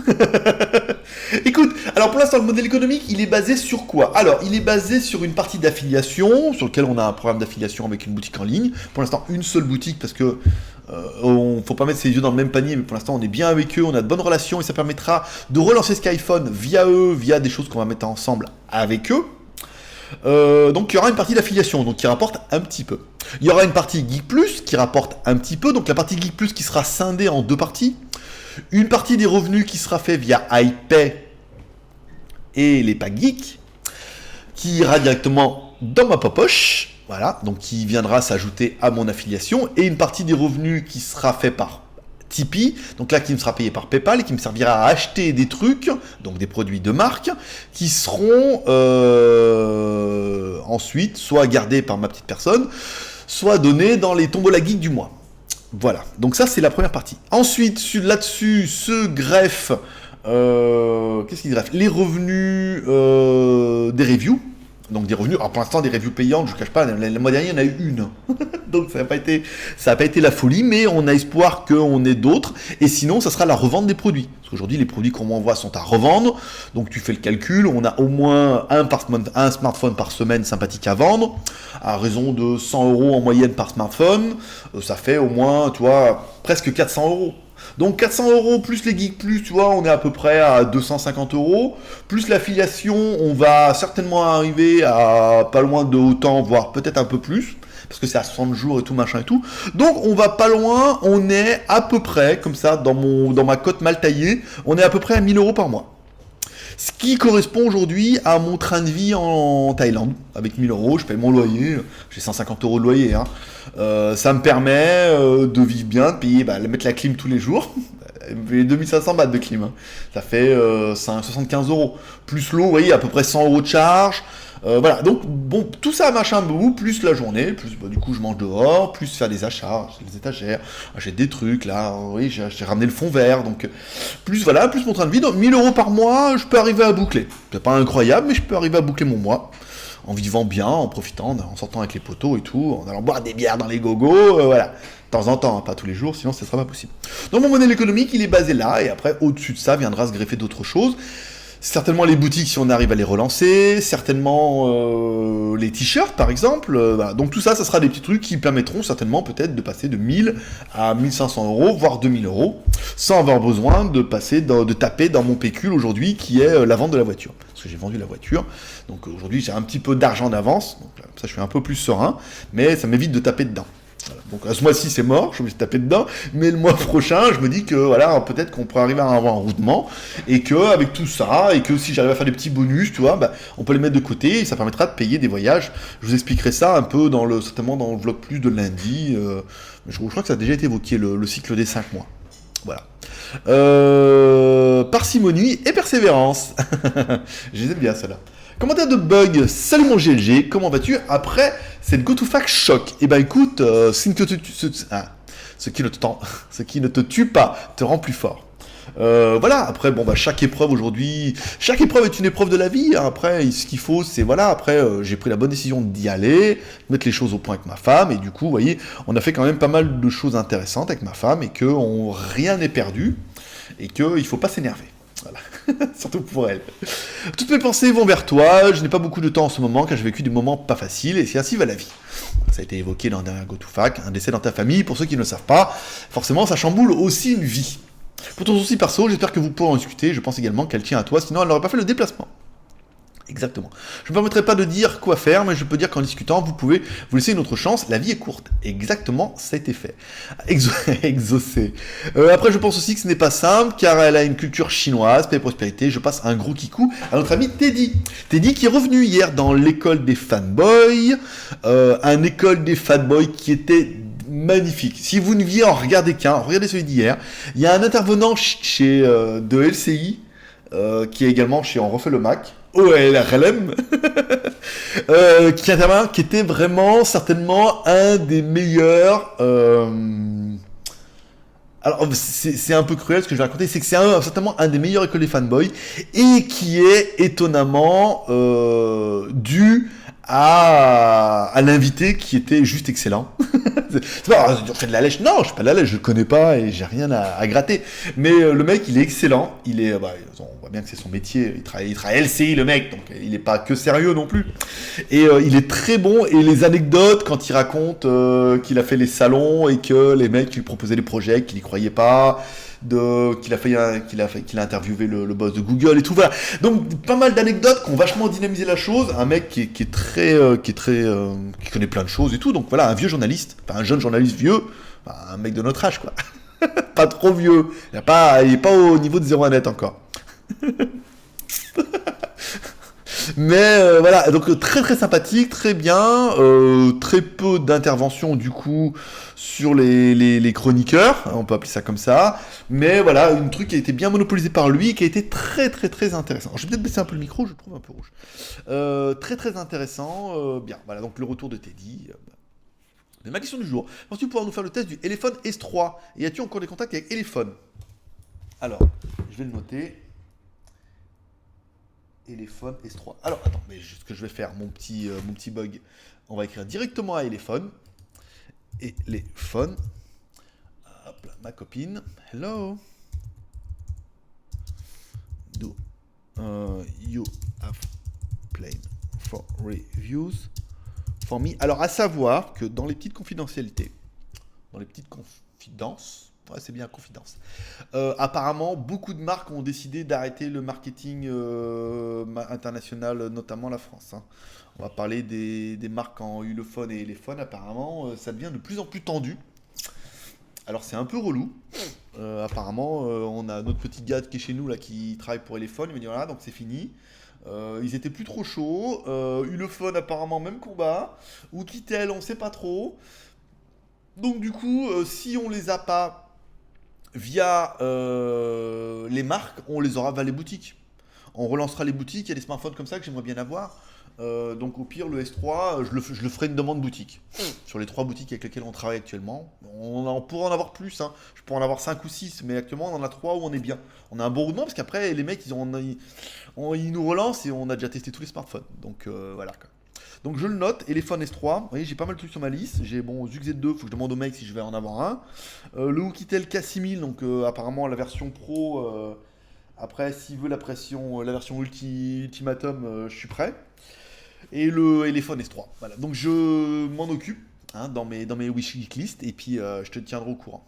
Écoute, alors pour l'instant, le modèle économique, il est basé sur quoi? Alors, il est basé sur une partie d'affiliation, sur lequel on a un programme d'affiliation avec une boutique en ligne. Pour l'instant, une seule boutique, parce que faut pas mettre ses yeux dans le même panier, mais pour l'instant, on est bien avec eux, on a de bonnes relations, et ça permettra de relancer Skyphone via eux, via des choses qu'on va mettre ensemble avec eux. Donc il y aura une partie d'affiliation, donc qui rapporte un petit peu. Il y aura une partie Geek Plus qui rapporte un petit peu, donc la partie Geek Plus qui sera scindée en deux parties. Une partie des revenus qui sera fait via iPay et les packs geeks, qui ira directement dans ma poche, voilà, donc qui viendra s'ajouter à mon affiliation, et une partie des revenus qui sera fait par Tipeee, donc là qui me sera payé par PayPal et qui me servira à acheter des trucs, donc des produits de marque, qui seront ensuite soit gardés par ma petite personne, soit donnés dans les tombolas geeks du mois. Voilà, donc ça c'est la première partie. Ensuite, là-dessus se greffe, qu'est-ce qu'il greffe? Les revenus des reviews. Donc des revenus, alors pour l'instant des reviews payantes, je ne cache pas, le mois dernier il y en a eu une. Donc ça n'a pas été la folie, mais on a espoir qu'on ait d'autres. Et sinon, ça sera la revente des produits. Parce qu'aujourd'hui, les produits qu'on m'envoie sont à revendre. Donc tu fais le calcul, on a au moins un smartphone par semaine sympathique à vendre, à raison de 100 € en moyenne par smartphone. Ça fait au moins, tu vois, presque 400 €. Donc 400 € plus les Geeks Plus, tu vois, on est à peu près à 250 €. Plus l'affiliation, on va certainement arriver à pas loin de autant, voire peut-être un peu plus, parce que c'est à 60 jours et tout, machin et tout. Donc on va pas loin, on est à peu près, comme ça, dans ma cote mal taillée, on est à peu près à 1000 € par mois. Ce qui correspond aujourd'hui à mon train de vie en Thaïlande. Avec 1000 €, je paye mon loyer, j'ai 150 € de loyer. Hein. Ça me permet de vivre bien, de payer, de mettre la clim tous les jours. 2500 bahts de clim. Hein. Ça fait 75 €. Plus l'eau, vous voyez, à peu près 100 € de charge. Voilà, donc bon, tout ça machin bout, plus la journée, plus du coup je mange dehors, plus faire des achats, les étagères, j'ai des trucs là, oui, j'ai ramené le fond vert, donc plus voilà, plus mon train de vie, donc 1000 € par mois, je peux arriver à boucler. C'est pas incroyable, mais je peux arriver à boucler mon mois, en vivant bien, en profitant, en sortant avec les potos et tout, en allant boire des bières dans les gogos, voilà. De temps en temps, hein, pas tous les jours, sinon ce sera pas possible. Donc mon modèle économique, il est basé là, et après, au-dessus de ça, viendra se greffer d'autres choses. Certainement les boutiques si on arrive à les relancer, certainement les t-shirts par exemple, voilà. Donc tout ça, ça sera des petits trucs qui permettront certainement peut-être de passer de 1000 à 1500 €, voire 2000 €, sans avoir besoin de taper dans mon pécule aujourd'hui qui est la vente de la voiture. Parce que j'ai vendu la voiture, donc aujourd'hui j'ai un petit peu d'argent d'avance, donc là, ça je suis un peu plus serein, mais ça m'évite de taper dedans. Voilà. Donc ce mois-ci c'est mort, je suis obligé de taper dedans, mais le mois prochain je me dis que voilà, peut-être qu'on pourrait arriver à avoir un routement, et que avec tout ça, et que si j'arrive à faire des petits bonus, tu vois, on peut les mettre de côté, et ça permettra de payer des voyages. Je vous expliquerai ça un peu certainement dans le vlog plus de lundi, je crois que ça a déjà été évoqué, le cycle des 5 mois. Voilà. Parcimonie et persévérance. Je les aime bien ceux-là. Commentaire de Bug, salut mon GLG, comment vas-tu après cette GoToFact choc? Eh ben écoute, ce qui ne te tue pas te rend plus fort. Voilà, après, bon, chaque épreuve aujourd'hui, chaque épreuve est une épreuve de la vie. Hein. Après, ce qu'il faut, c'est, voilà, après, j'ai pris la bonne décision d'y aller, de mettre les choses au point avec ma femme, et du coup, vous voyez, on a fait quand même pas mal de choses intéressantes avec ma femme, et que rien n'est perdu, et qu'il ne faut pas s'énerver. Voilà. Surtout pour elle. Toutes mes pensées vont vers toi, je n'ai pas beaucoup de temps en ce moment car j'ai vécu des moments pas faciles et c'est ainsi va la vie. Ça a été évoqué dans le dernier GoToFact, un décès dans ta famille, pour ceux qui ne le savent pas, forcément ça chamboule aussi une vie. Pour ton souci perso, j'espère que vous pourrez en discuter, je pense également qu'elle tient à toi, sinon elle n'aurait pas fait le déplacement. Exactement. Je ne me permettrai pas de dire quoi faire, mais je peux dire qu'en discutant, vous pouvez vous laisser une autre chance. La vie est courte. Exactement, ça a été fait. Exaucé. Après, je pense aussi que ce n'est pas simple, car elle a une culture chinoise, paix et prospérité. Je passe un gros kikou à notre ami Teddy. Teddy qui est revenu hier dans l'école des fanboys. Un école des fanboys qui était magnifique. Si vous ne viez en regarder qu'un, regardez celui d'hier. Il y a un intervenant de LCI, qui est également chez On refait le Mac. OLRLM, qui était vraiment certainement un des meilleurs. Alors c'est un peu cruel ce que je vais raconter, c'est que c'est certainement un des meilleurs écoles des fanboys et qui est étonnamment dû à l'invité qui était juste excellent. C'est pas, on fait de la lèche. Non, je fais pas de la lèche, je le connais pas et j'ai rien à gratter. Mais le mec, il est excellent. Il est, on voit bien que c'est son métier. Il travaille LCI, le mec, donc il est pas que sérieux non plus. Et il est très bon. Et les anecdotes, quand il raconte qu'il a fait les salons et que les mecs lui proposaient des projets, qu'il y croyait pas, qu'il a interviewé le boss de Google et tout, voilà. Donc pas mal d'anecdotes qui ont vachement dynamisé la chose. Un mec qui connaît plein de choses et tout. Donc voilà, un vieux journaliste, enfin un jeune journaliste vieux, enfin, un mec de notre âge quoi. Pas trop vieux. Il est pas au niveau de 01net encore. Mais voilà, donc très très sympathique, très bien, très peu d'interventions du coup sur les chroniqueurs, on peut appeler ça comme ça, mais voilà, un truc qui a été bien monopolisé par lui, qui a été très très très intéressant. Alors, je vais peut-être baisser un peu le micro, je le trouve un peu rouge. Très très intéressant, bien, voilà, donc le retour de Teddy. Mais ma question du jour, penses-tu pouvoir nous faire le test du Elephone S3 et as-tu encore des contacts avec Elephone? Alors, je vais le noter. Elephone S3. Alors, attends, mais ce que je vais faire, mon petit bug, on va écrire directement à Elephone. Elephone. Hop là, ma copine. Hello. Do you have plane for reviews for me? Alors, à savoir que dans les petites confidentialités, dans les petites confidences, ouais, c'est bien, confidence. Apparemment, beaucoup de marques ont décidé d'arrêter le marketing international, notamment la France. Hein. On va parler des marques en Ulefone et Elephone. Apparemment, ça devient de plus en plus tendu. Alors, c'est un peu relou. Apparemment, on a notre petit gars qui est chez nous, là, qui travaille pour Elephone. Il me dit voilà, donc c'est fini. Ils étaient plus trop chauds. Ulefone, apparemment, même combat. Oukitel, on sait pas trop. Donc, du coup, si on les a pas via les marques, on les aura vers les boutiques. On relancera les boutiques, il y a des smartphones comme ça que j'aimerais bien avoir. Donc au pire, le S3, je le ferai une demande boutique. Sur les 3 boutiques avec lesquelles on travaille actuellement. On pourra en avoir plus, hein. Je pourrais en avoir 5 ou 6, mais actuellement on en a 3 où on est bien. On a un bon roulement parce qu'après les mecs ils nous relancent et on a déjà testé tous les smartphones. Donc voilà quoi. Donc je le note, Elephone S3, vous voyez j'ai pas mal de trucs sur ma liste, j'ai bon Zug Z2, faut que je demande au mec si je vais en avoir un. Le Oukitel K6000, donc apparemment la version pro, après s'il veut la version Ultimatum, je suis prêt. Et le Elephone S3, voilà, donc je m'en occupe hein, dans mes wishlist et puis je te tiendrai au courant.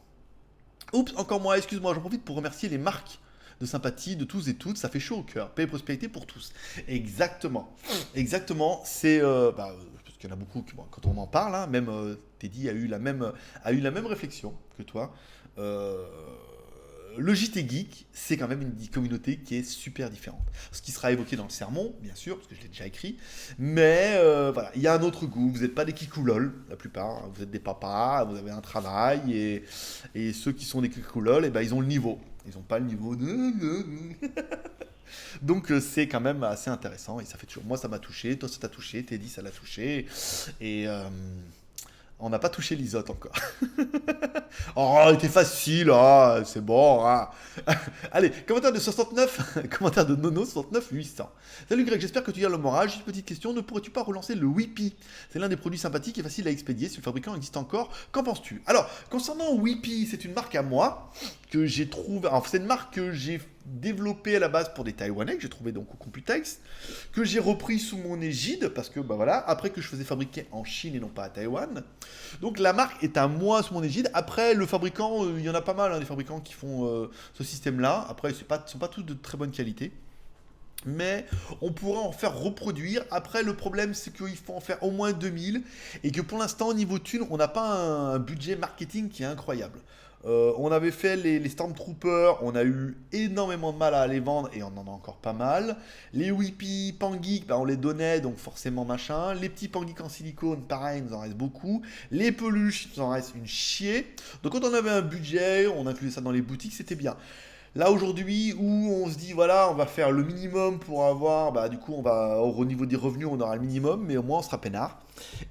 Oups, encore moi, excuse-moi, j'en profite pour remercier les marques de sympathie de tous et toutes, ça fait chaud au cœur. Paix et prospérité pour tous. Exactement. Exactement, c'est... parce qu'il y en a beaucoup, bon, quand on en parle, hein, même Teddy a eu la même réflexion que toi. Le JT Geek, c'est quand même une communauté qui est super différente. Ce qui sera évoqué dans le sermon, bien sûr, parce que je l'ai déjà écrit. Mais voilà, il y a un autre goût. Vous n'êtes pas des kikoulol, la plupart. Vous êtes des papas, vous avez un travail. Et ceux qui sont des kikoulol, eh ben, ils ont le niveau. Ils n'ont pas le niveau de... Donc c'est quand même assez intéressant. Et ça fait toujours... Moi, ça m'a touché. Toi, ça t'a touché. Teddy, ça l'a touché. Et... on n'a pas touché l'Isotte encore. Oh, il était facile, ah, c'est bon. Ah. Allez, commentaire de 69, commentaire de Nono 69 800. Salut Greg, j'espère que tu gardes le moral. Juste une petite question, ne pourrais-tu pas relancer le Whippy? C'est l'un des produits sympathiques et faciles à expédier. Si le fabricant existe encore, qu'en penses-tu? Alors, concernant Whippy, c'est une marque à moi que j'ai trouvé. Alors, c'est une marque que j'ai développée à la base pour des Taïwanais que j'ai trouvé donc au Computex, que j'ai repris sous mon égide parce que bah voilà, après que je faisais fabriquer en Chine et non pas à Taïwan. Donc la marque est à moi sous mon égide. Après le fabricant, il y en a pas mal hein, des fabricants qui font ce système-là. Après ils sont pas tous de très bonne qualité. Mais on pourra en faire reproduire. Après, le problème, c'est qu'il faut en faire au moins 2000 et que pour l'instant, au niveau thune, on n'a pas un budget marketing qui est incroyable. On avait fait les Stormtroopers, on a eu énormément de mal à les vendre et on en a encore pas mal. Les Whippy, Pangeek, bah on les donnait donc forcément machin. Les petits Pangeek en silicone, pareil, il nous en reste beaucoup. Les peluches, il nous en reste une chier. Donc quand on avait un budget, on incluait ça dans les boutiques, c'était bien. Là aujourd'hui où on se dit voilà on va faire le minimum pour avoir bah du coup on va au niveau des revenus on aura le minimum mais au moins on sera peinard.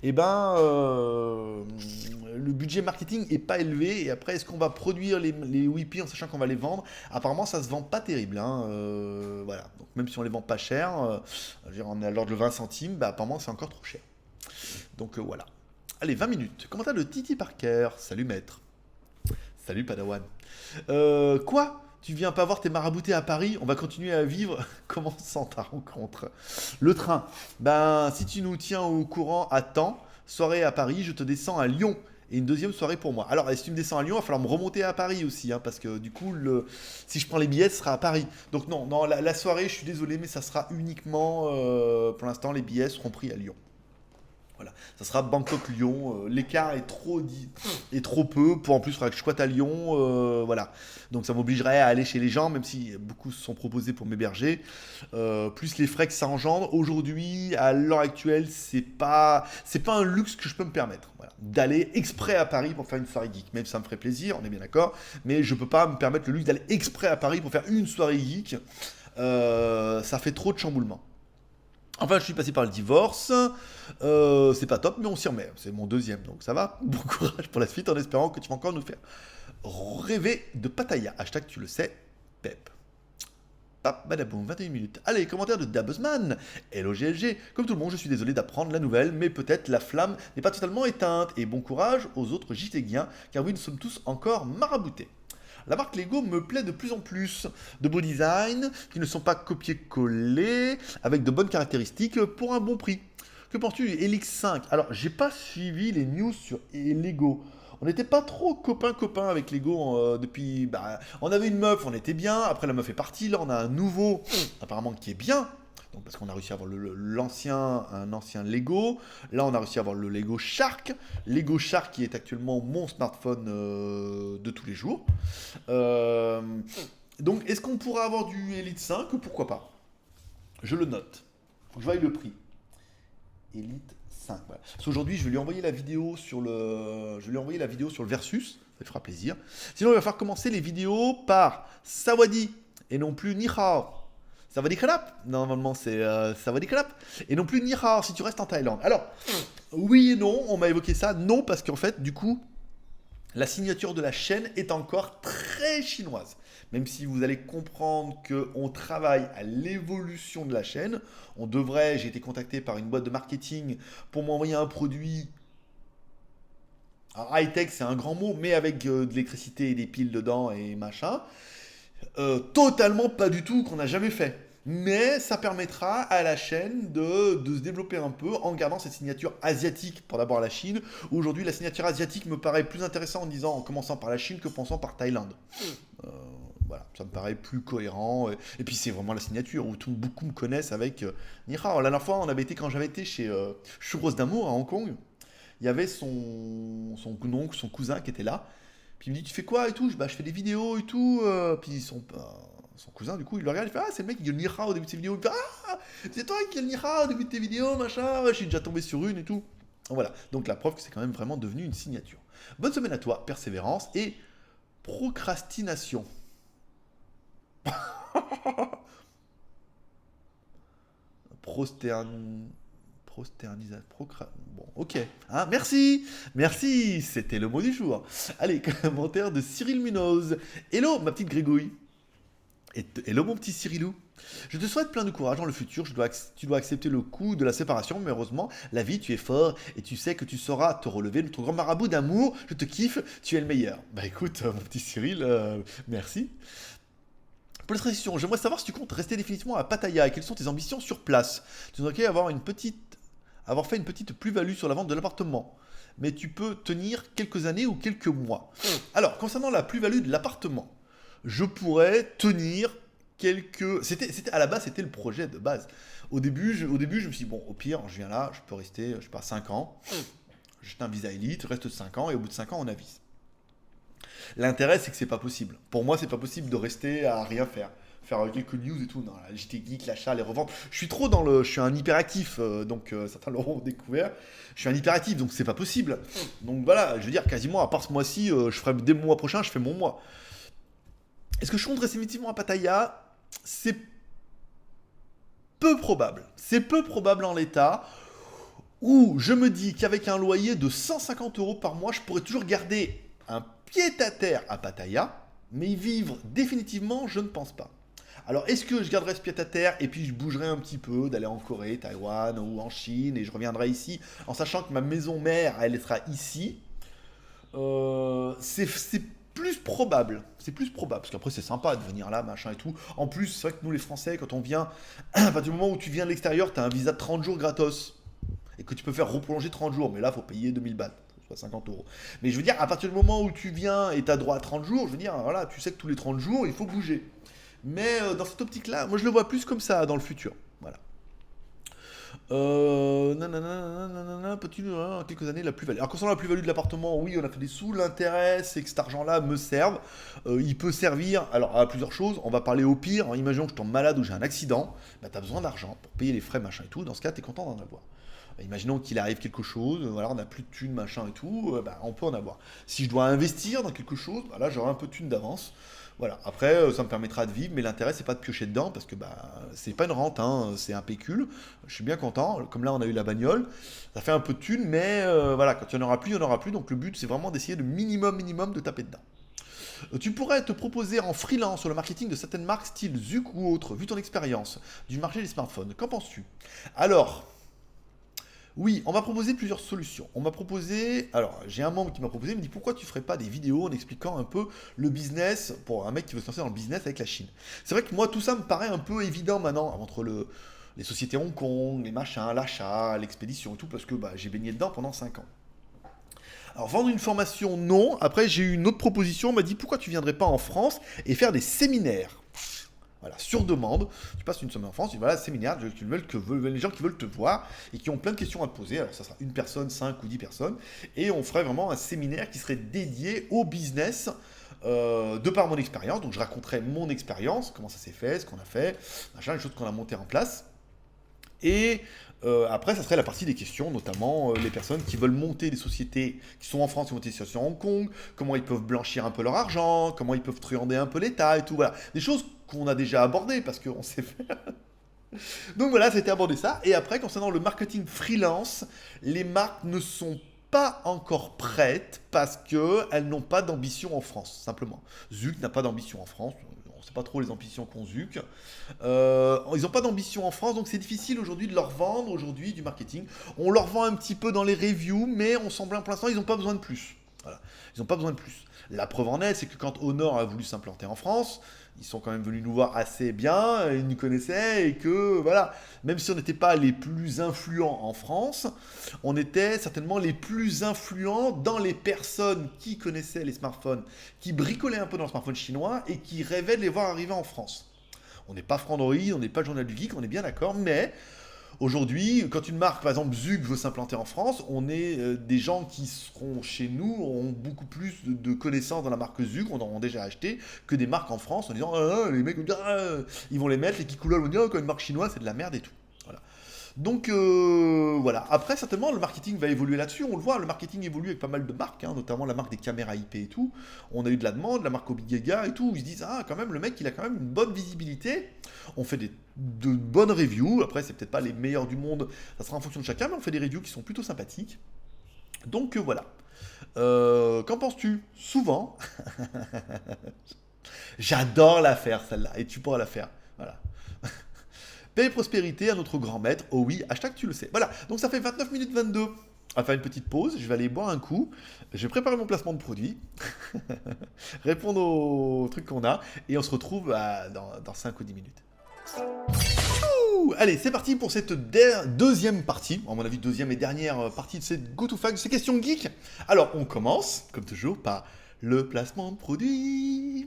Et ben le budget marketing est pas élevé et après est-ce qu'on va produire les Whippy en sachant qu'on va les vendre? Apparemment ça se vend pas terrible hein, voilà donc même si on les vend pas cher, je veux dire, on est à l'ordre de 20 centimes, bah apparemment c'est encore trop cher. Donc voilà. Allez 20 minutes. Commentaire de Titi Parker. Salut maître. Salut Padawan. Quoi? Tu viens pas voir tes maraboutés à Paris? On va continuer à vivre. Comment sans ta rencontre? Le train. Ben, si tu nous tiens au courant à temps, soirée à Paris, je te descends à Lyon. Et une deuxième soirée pour moi. Alors, si tu me descends à Lyon, il va falloir me remonter à Paris aussi, hein, parce que du coup, si je prends les billets, ce sera à Paris. Donc non, non, la soirée, je suis désolé, mais ça sera uniquement, pour l'instant, les billets seront pris à Lyon. Voilà. Ça sera Bangkok-Lyon. L'écart est trop peu. Pour en plus, il faudra que je squatte à Lyon. Voilà. Donc ça m'obligerait à aller chez les gens, même si beaucoup se sont proposés pour m'héberger. Plus les frais que ça engendre. Aujourd'hui, à l'heure actuelle, c'est pas un luxe que je peux me permettre. Voilà. D'aller exprès à Paris pour faire une soirée geek. Même si ça me ferait plaisir, on est bien d'accord. Mais je peux pas me permettre le luxe d'aller exprès à Paris pour faire une soirée geek. Ça fait trop de chamboulement. Enfin, je suis passé par le divorce. C'est pas top, mais on s'y remet. C'est mon deuxième, donc ça va. Bon courage pour la suite en espérant que tu vas encore nous faire rêver de Pattaya. Hashtag tu le sais, Pep. Pap, badaboum, 21 minutes. Allez, commentaire de Dabuzman. Hello GLG. Comme tout le monde, je suis désolé d'apprendre la nouvelle, mais peut-être la flamme n'est pas totalement éteinte. Et bon courage aux autres JTGiens, car oui, nous sommes tous encore maraboutés. La marque Lego me plaît de plus en plus. De beaux designs qui ne sont pas copiés-collés, avec de bonnes caractéristiques pour un bon prix. Que penses-tu du Helix 5? Alors, j'ai pas suivi les news sur Lego. On n'était pas trop copains avec Lego depuis. Bah, on avait une meuf, on était bien. Après, la meuf est partie. Là, on a un nouveau, apparemment, qui est bien. Donc, parce qu'on a réussi à avoir un ancien Lego. Là, on a réussi à avoir le Lego Shark. Lego Shark qui est actuellement mon smartphone de tous les jours. Euh, donc, est-ce qu'on pourra avoir du Elite 5? Pourquoi pas? Je le note. Faut que je voie le prix. Elite 5. Voilà. Parce qu'aujourd'hui, je vais lui envoyer la vidéo sur le Versus. Ça lui fera plaisir. Sinon, il va falloir commencer les vidéos par Sawadi et non plus Nihao. Ça va des crêpes. Normalement, c'est ça va des crêpes. Et non plus Nihao si tu restes en Thaïlande. Alors, oui et non, on m'a évoqué ça. Non, parce qu'en fait, du coup, la signature de la chaîne est encore très chinoise. Même si vous allez comprendre qu'on travaille à l'évolution de la chaîne, j'ai été contacté par une boîte de marketing pour m'envoyer un produit. Alors, high-tech, c'est un grand mot, mais avec de l'électricité et des piles dedans et machin. Totalement pas du tout qu'on n'a jamais fait. Mais ça permettra à la chaîne de se développer un peu en gardant cette signature asiatique pour d'abord la Chine. Aujourd'hui, la signature asiatique me paraît plus intéressante en commençant par la Chine que pensant par Thaïlande. Voilà, ça me paraît plus cohérent. Et puis c'est vraiment la signature où beaucoup me connaissent avec Nihao. La dernière fois, quand j'avais été chez Churros d'Amour à Hong Kong, il y avait son oncle, son cousin qui était là. Puis il me dit, tu fais quoi et tout? Je fais des vidéos et tout. Puis son cousin, du coup, il le regarde, il fait, ah, c'est le mec qui dit le Nihao au début de ses vidéos. Il fait, ah, c'est toi qui as le Nihao au début de tes vidéos, machin. Ouais, je suis déjà tombé sur une et tout. Voilà, donc la preuve que c'est quand même vraiment devenu une signature. Bonne semaine à toi, persévérance et procrastination. Prostern... Bon, ok. Hein, merci, c'était le mot du jour. Allez, commentaire de Cyril Munoz. Hello, ma petite grégouille. Hello, mon petit Cyrilou. Je te souhaite plein de courage dans le futur. Tu dois accepter le coup de la séparation, mais heureusement, la vie, tu es fort et tu sais que tu sauras te relever. Notre grand marabout d'amour, je te kiffe, tu es le meilleur. Bah écoute, mon petit Cyril, merci. Pour la transition, j'aimerais savoir si tu comptes rester définitivement à Pattaya et quelles sont tes ambitions sur place. Tu devrais avoir fait une petite plus-value sur la vente de l'appartement. Mais tu peux tenir quelques années ou quelques mois. Alors, concernant la plus-value de l'appartement, je pourrais tenir à la base, c'était le projet de base. Au début, je me suis dit, bon, au pire, je viens là, je peux rester, je sais pas, 5 ans. J'achète un visa élite, je reste 5 ans, et au bout de 5 ans, on avise. L'intérêt, c'est que c'est pas possible. Pour moi, c'est pas possible de rester à rien faire. Faire quelques news et tout. Non, la JT Geek, l'achat, les reventes. Je suis un hyperactif, donc certains l'auront découvert. Je suis un hyperactif, donc c'est pas possible. Donc voilà, je veux dire, quasiment, à part ce mois-ci, dès le mois prochain, je fais mon mois. Est-ce que je fonde définitivement à Pattaya? C'est peu probable. C'est peu probable en l'état où je me dis qu'avec un loyer de 150 euros par mois, je pourrais toujours garder un pied-à-terre à Pattaya, mais y vivre définitivement, je ne pense pas. Alors, est-ce que je garderai ce pied-à-terre et puis je bougerai un petit peu, d'aller en Corée, Taïwan ou en Chine, et je reviendrai ici, en sachant que ma maison mère, elle sera ici. C'est plus probable. C'est plus probable. Parce qu'après, c'est sympa de venir là, machin et tout. En plus, c'est vrai que nous, les Français, quand on vient, à partir du moment où tu viens de l'extérieur, tu as un visa de 30 jours gratos. Et que tu peux faire reprolonger 30 jours. Mais là, il faut payer 2000 bahts, soit 50 euros. Mais je veux dire, à partir du moment où tu viens et tu as droit à 30 jours, je veux dire, voilà, tu sais que tous les 30 jours, il faut bouger. Mais dans cette optique-là, moi, je le vois plus comme ça dans le futur. Voilà. Peux-tu, quelques années, la plus-value. Alors, concernant la plus-value de l'appartement, oui, on a fait des sous. L'intérêt, c'est que cet argent-là me serve. Il peut servir alors à plusieurs choses. On va parler au pire. Imaginons que je tombe malade ou j'ai un accident. Bah, tu as besoin d'argent pour payer les frais, machin et tout. Dans ce cas, tu es content d'en avoir. Imaginons qu'il arrive quelque chose, voilà, on n'a plus de thunes, machin et tout, bah, on peut en avoir. Si je dois investir dans quelque chose, bah, là j'aurai un peu de thunes d'avance. Voilà. Après, ça me permettra de vivre, mais l'intérêt, c'est pas de piocher dedans, parce que bah, c'est pas une rente, hein, c'est un pécule. Je suis bien content. Comme là, on a eu la bagnole, ça fait un peu de thunes, mais voilà, quand il n'y en aura plus, il n'y en aura plus. Donc le but, c'est vraiment d'essayer de minimum de taper dedans. Tu pourrais te proposer en freelance sur le marketing de certaines marques style Zuc ou autre, vu ton expérience du marché des smartphones. Qu'en penses-tu? Alors, oui, on m'a proposé plusieurs solutions. On m'a proposé, alors j'ai un membre qui m'a proposé, il me dit pourquoi tu ferais pas des vidéos en expliquant un peu le business pour un mec qui veut se lancer dans le business avec la Chine. C'est vrai que moi tout ça me paraît un peu évident maintenant entre les sociétés Hong Kong, les machins, l'achat, l'expédition et tout parce que bah, j'ai baigné dedans pendant 5 ans. Alors vendre une formation, non. Après j'ai eu une autre proposition, on m'a dit pourquoi tu viendrais pas en France et faire des séminaires. Voilà, sur demande, tu passes une semaine en France, tu vas à séminaire, les gens qui veulent te voir et qui ont plein de questions à te poser. Alors ça sera une personne, 5 ou 10 personnes, et on ferait vraiment un séminaire qui serait dédié au business de par mon expérience. Donc je raconterai mon expérience, comment ça s'est fait, ce qu'on a fait, machin, les choses qu'on a montées en place. Et après, ça serait la partie des questions, notamment les personnes qui veulent monter des sociétés qui sont en France et monter des sociétés à Hong Kong, comment ils peuvent blanchir un peu leur argent, comment ils peuvent truander un peu l'État et tout. Voilà, des choses qu'on a déjà abordées parce qu'on sait faire. Donc voilà, c'était aborder ça. Et après, concernant le marketing freelance, les marques ne sont pas encore prêtes parce qu'elles n'ont pas d'ambition en France, simplement. Zuc n'a pas d'ambition en France. On ne sait pas trop les ambitions qu'ont Zuc. Ils n'ont pas d'ambition en France, donc c'est difficile aujourd'hui de leur vendre aujourd'hui du marketing. On leur vend un petit peu dans les reviews, mais on sent bien pour l'instant, ils n'ont pas besoin de plus. Voilà. Ils n'ont pas besoin de plus. La preuve en est, c'est que quand Honor a voulu s'implanter en France, ils sont quand même venus nous voir assez bien, ils nous connaissaient, et que, voilà, même si on n'était pas les plus influents en France, on était certainement les plus influents dans les personnes qui connaissaient les smartphones, qui bricolaient un peu dans le smartphone chinois, et qui rêvaient de les voir arriver en France. On n'est pas Frandroid, on n'est pas le Journal du Geek, on est bien d'accord, mais aujourd'hui, quand une marque, par exemple Zug, veut s'implanter en France, on est des gens qui seront chez nous, ont beaucoup plus de connaissances dans la marque Zug, on en a déjà acheté, que des marques en France en disant les mecs vont dire, ils vont les mettre, les kikoulol vont dire quand une marque chinoise c'est de la merde et tout. Voilà. Donc voilà. Après, certainement, le marketing va évoluer là-dessus. On le voit, le marketing évolue avec pas mal de marques, hein, notamment la marque des caméras IP et tout. On a eu de la demande, la marque Obigaga et tout. Où ils se disent, ah, quand même, le mec, il a quand même une bonne visibilité. On fait de bonnes reviews. Après, c'est peut-être pas les meilleurs du monde. Ça sera en fonction de chacun, mais on fait des reviews qui sont plutôt sympathiques. Donc voilà. Qu'en penses-tu? Souvent. J'adore la faire, celle-là. Et tu pourras la faire. Voilà. Paix et prospérité à notre grand maître. Oh oui, hashtag tu le sais. Voilà, donc ça fait 29 minutes 22. On va faire une petite pause, je vais aller boire un coup. Je vais préparer mon placement de produit. Répondre aux trucs qu'on a. Et on se retrouve dans 5 ou 10 minutes. Allez, c'est parti pour cette deuxième partie. À mon avis, deuxième et dernière partie de cette GoToFact, de ces questions geeks. Alors, on commence, comme toujours, par le placement de produit.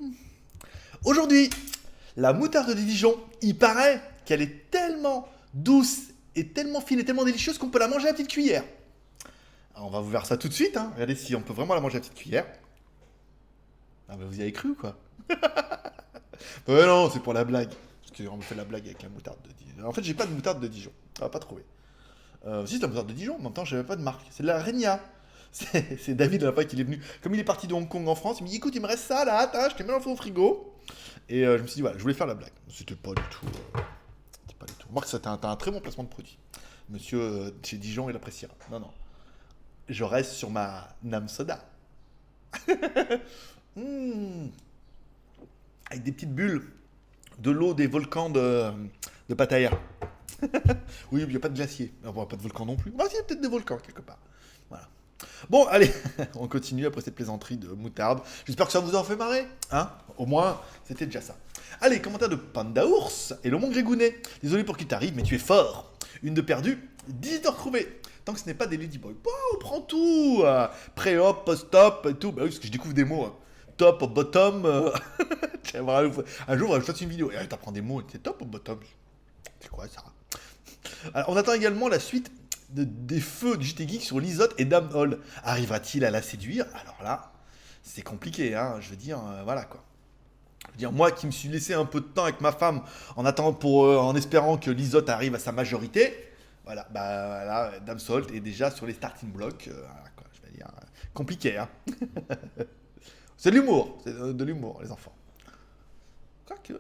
Aujourd'hui, la moutarde de Dijon, il paraît qu'elle est tellement douce et tellement fine et tellement délicieuse qu'on peut la manger à la petite cuillère. Alors on va vous voir ça tout de suite, hein. Regardez si on peut vraiment la manger à la petite cuillère. Ah bah vous y avez cru ou quoi? Non, c'est pour la blague. Parce qu'on me fait la blague avec la moutarde de Dijon. En fait, j'ai pas de moutarde de Dijon. On va pas trouver. Si, c'est la moutarde de Dijon, en même temps, j'avais pas de marque. C'est de la Regna. C'est David à la fois qu'il est venu. Comme il est parti de Hong Kong en France, il me dit écoute, il me reste ça là, attends, je te mets l'info au frigo. Et je me suis dit voilà, je voulais faire la blague. C'était pas du tout. C'était pas du tout. Marc, t'as un très bon placement de produit. Monsieur chez Dijon, il appréciera. Non, non. Je reste sur ma Nam Soda. Mmh. Avec des petites bulles de l'eau des volcans de Pattaya. Oui, il n'y a pas de glacier. Enfin, pas de volcan non plus. Bah, il y a peut-être des volcans quelque part. Voilà. Bon, allez, on continue après cette plaisanterie de moutarde. J'espère que ça vous en fait marrer. Hein. Au moins, c'était déjà ça. Allez, commentaire de Panda Ours et le Mont Grégounet. Désolé pour qui t'arrive, mais tu es fort. Une de perdue, 10 de retrouvée. Tant que ce n'est pas des ladyboys. Bon, on prend tout. Pré-op, post-op et tout. Bah oui, parce que je découvre des mots. Hein. Top, bottom. Un jour, je fasse une vidéo. Et t'apprends des mots. C'est top ou bottom? C'est quoi ça? Alors, on attend également la suite des feux du JT Geek sur Lizotte et Dame Hall. Arrivera-t-il à la séduire? Alors là, c'est compliqué, hein. Je veux dire, voilà quoi. Je veux dire, moi qui me suis laissé un peu de temps avec ma femme en attendant en espérant que Lizotte arrive à sa majorité, voilà, bah voilà, Dame Salt est déjà sur les starting blocks. Voilà, quoi, je veux dire, compliqué, hein. C'est de l'humour, c'est de l'humour, les enfants. Quoique.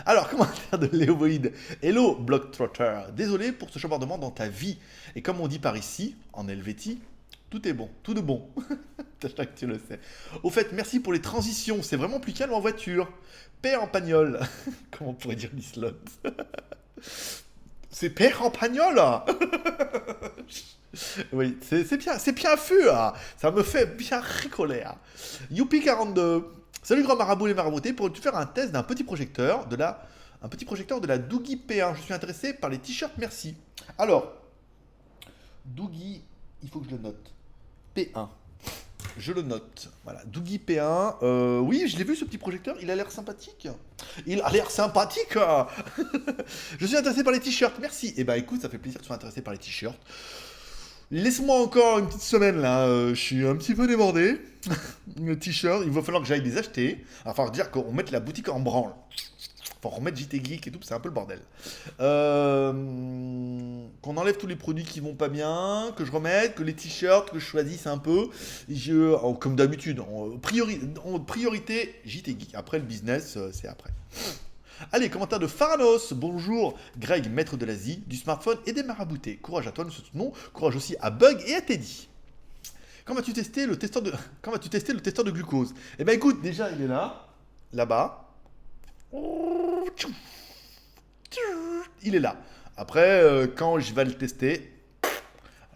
Alors, commentaire de Léovoïde. Hello, Blocktrotter. Désolé pour ce chambardement dans ta vie. Et comme on dit par ici, en Helvétie, tout est bon, tout de bon. Hashtag tu le sais. Au fait, merci pour les transitions. C'est vraiment plus calme en voiture. Père en pagnol. Comment on pourrait dire l'Islot? C'est père en pagnol. Oui, c'est bien vu. Hein. Ça me fait bien rigoler. Hein. Youpi42. Salut grand marabout et maraboutés, pourrais-tu faire un test d'un petit projecteur de la Doogie P1? Je suis intéressé par les t-shirts, merci. Alors, Doogie, il faut que je le note. P1. Je le note. Voilà, Doogie P1. Oui, je l'ai vu ce petit projecteur, il a l'air sympathique. Il a l'air sympathique. Je suis intéressé par les t-shirts, merci. Eh ben écoute, ça fait plaisir que tu sois intéressé par les t-shirts. Laisse-moi encore une petite semaine là, je suis un petit peu débordé. Le t-shirt, il va falloir que j'aille les acheter. Il va falloir dire qu'on mette la boutique en branle. Faut remettre JT Geek et tout, c'est un peu le bordel. Qu'on enlève tous les produits qui vont pas bien, que je remette, que les t-shirts, que je choisisse un peu. Comme d'habitude, en priorité JT Geek. Après le business, c'est après. Allez, commentaire de Pharanos. Bonjour, Greg, maître de l'Asie, du smartphone et des maraboutés. Courage à toi, nous soutenons. Courage aussi à Bug et à Teddy. Quand vas-tu tester le testeur de glucose? Eh ben écoute, déjà il est là-bas. Il est là. Après, quand je vais le tester,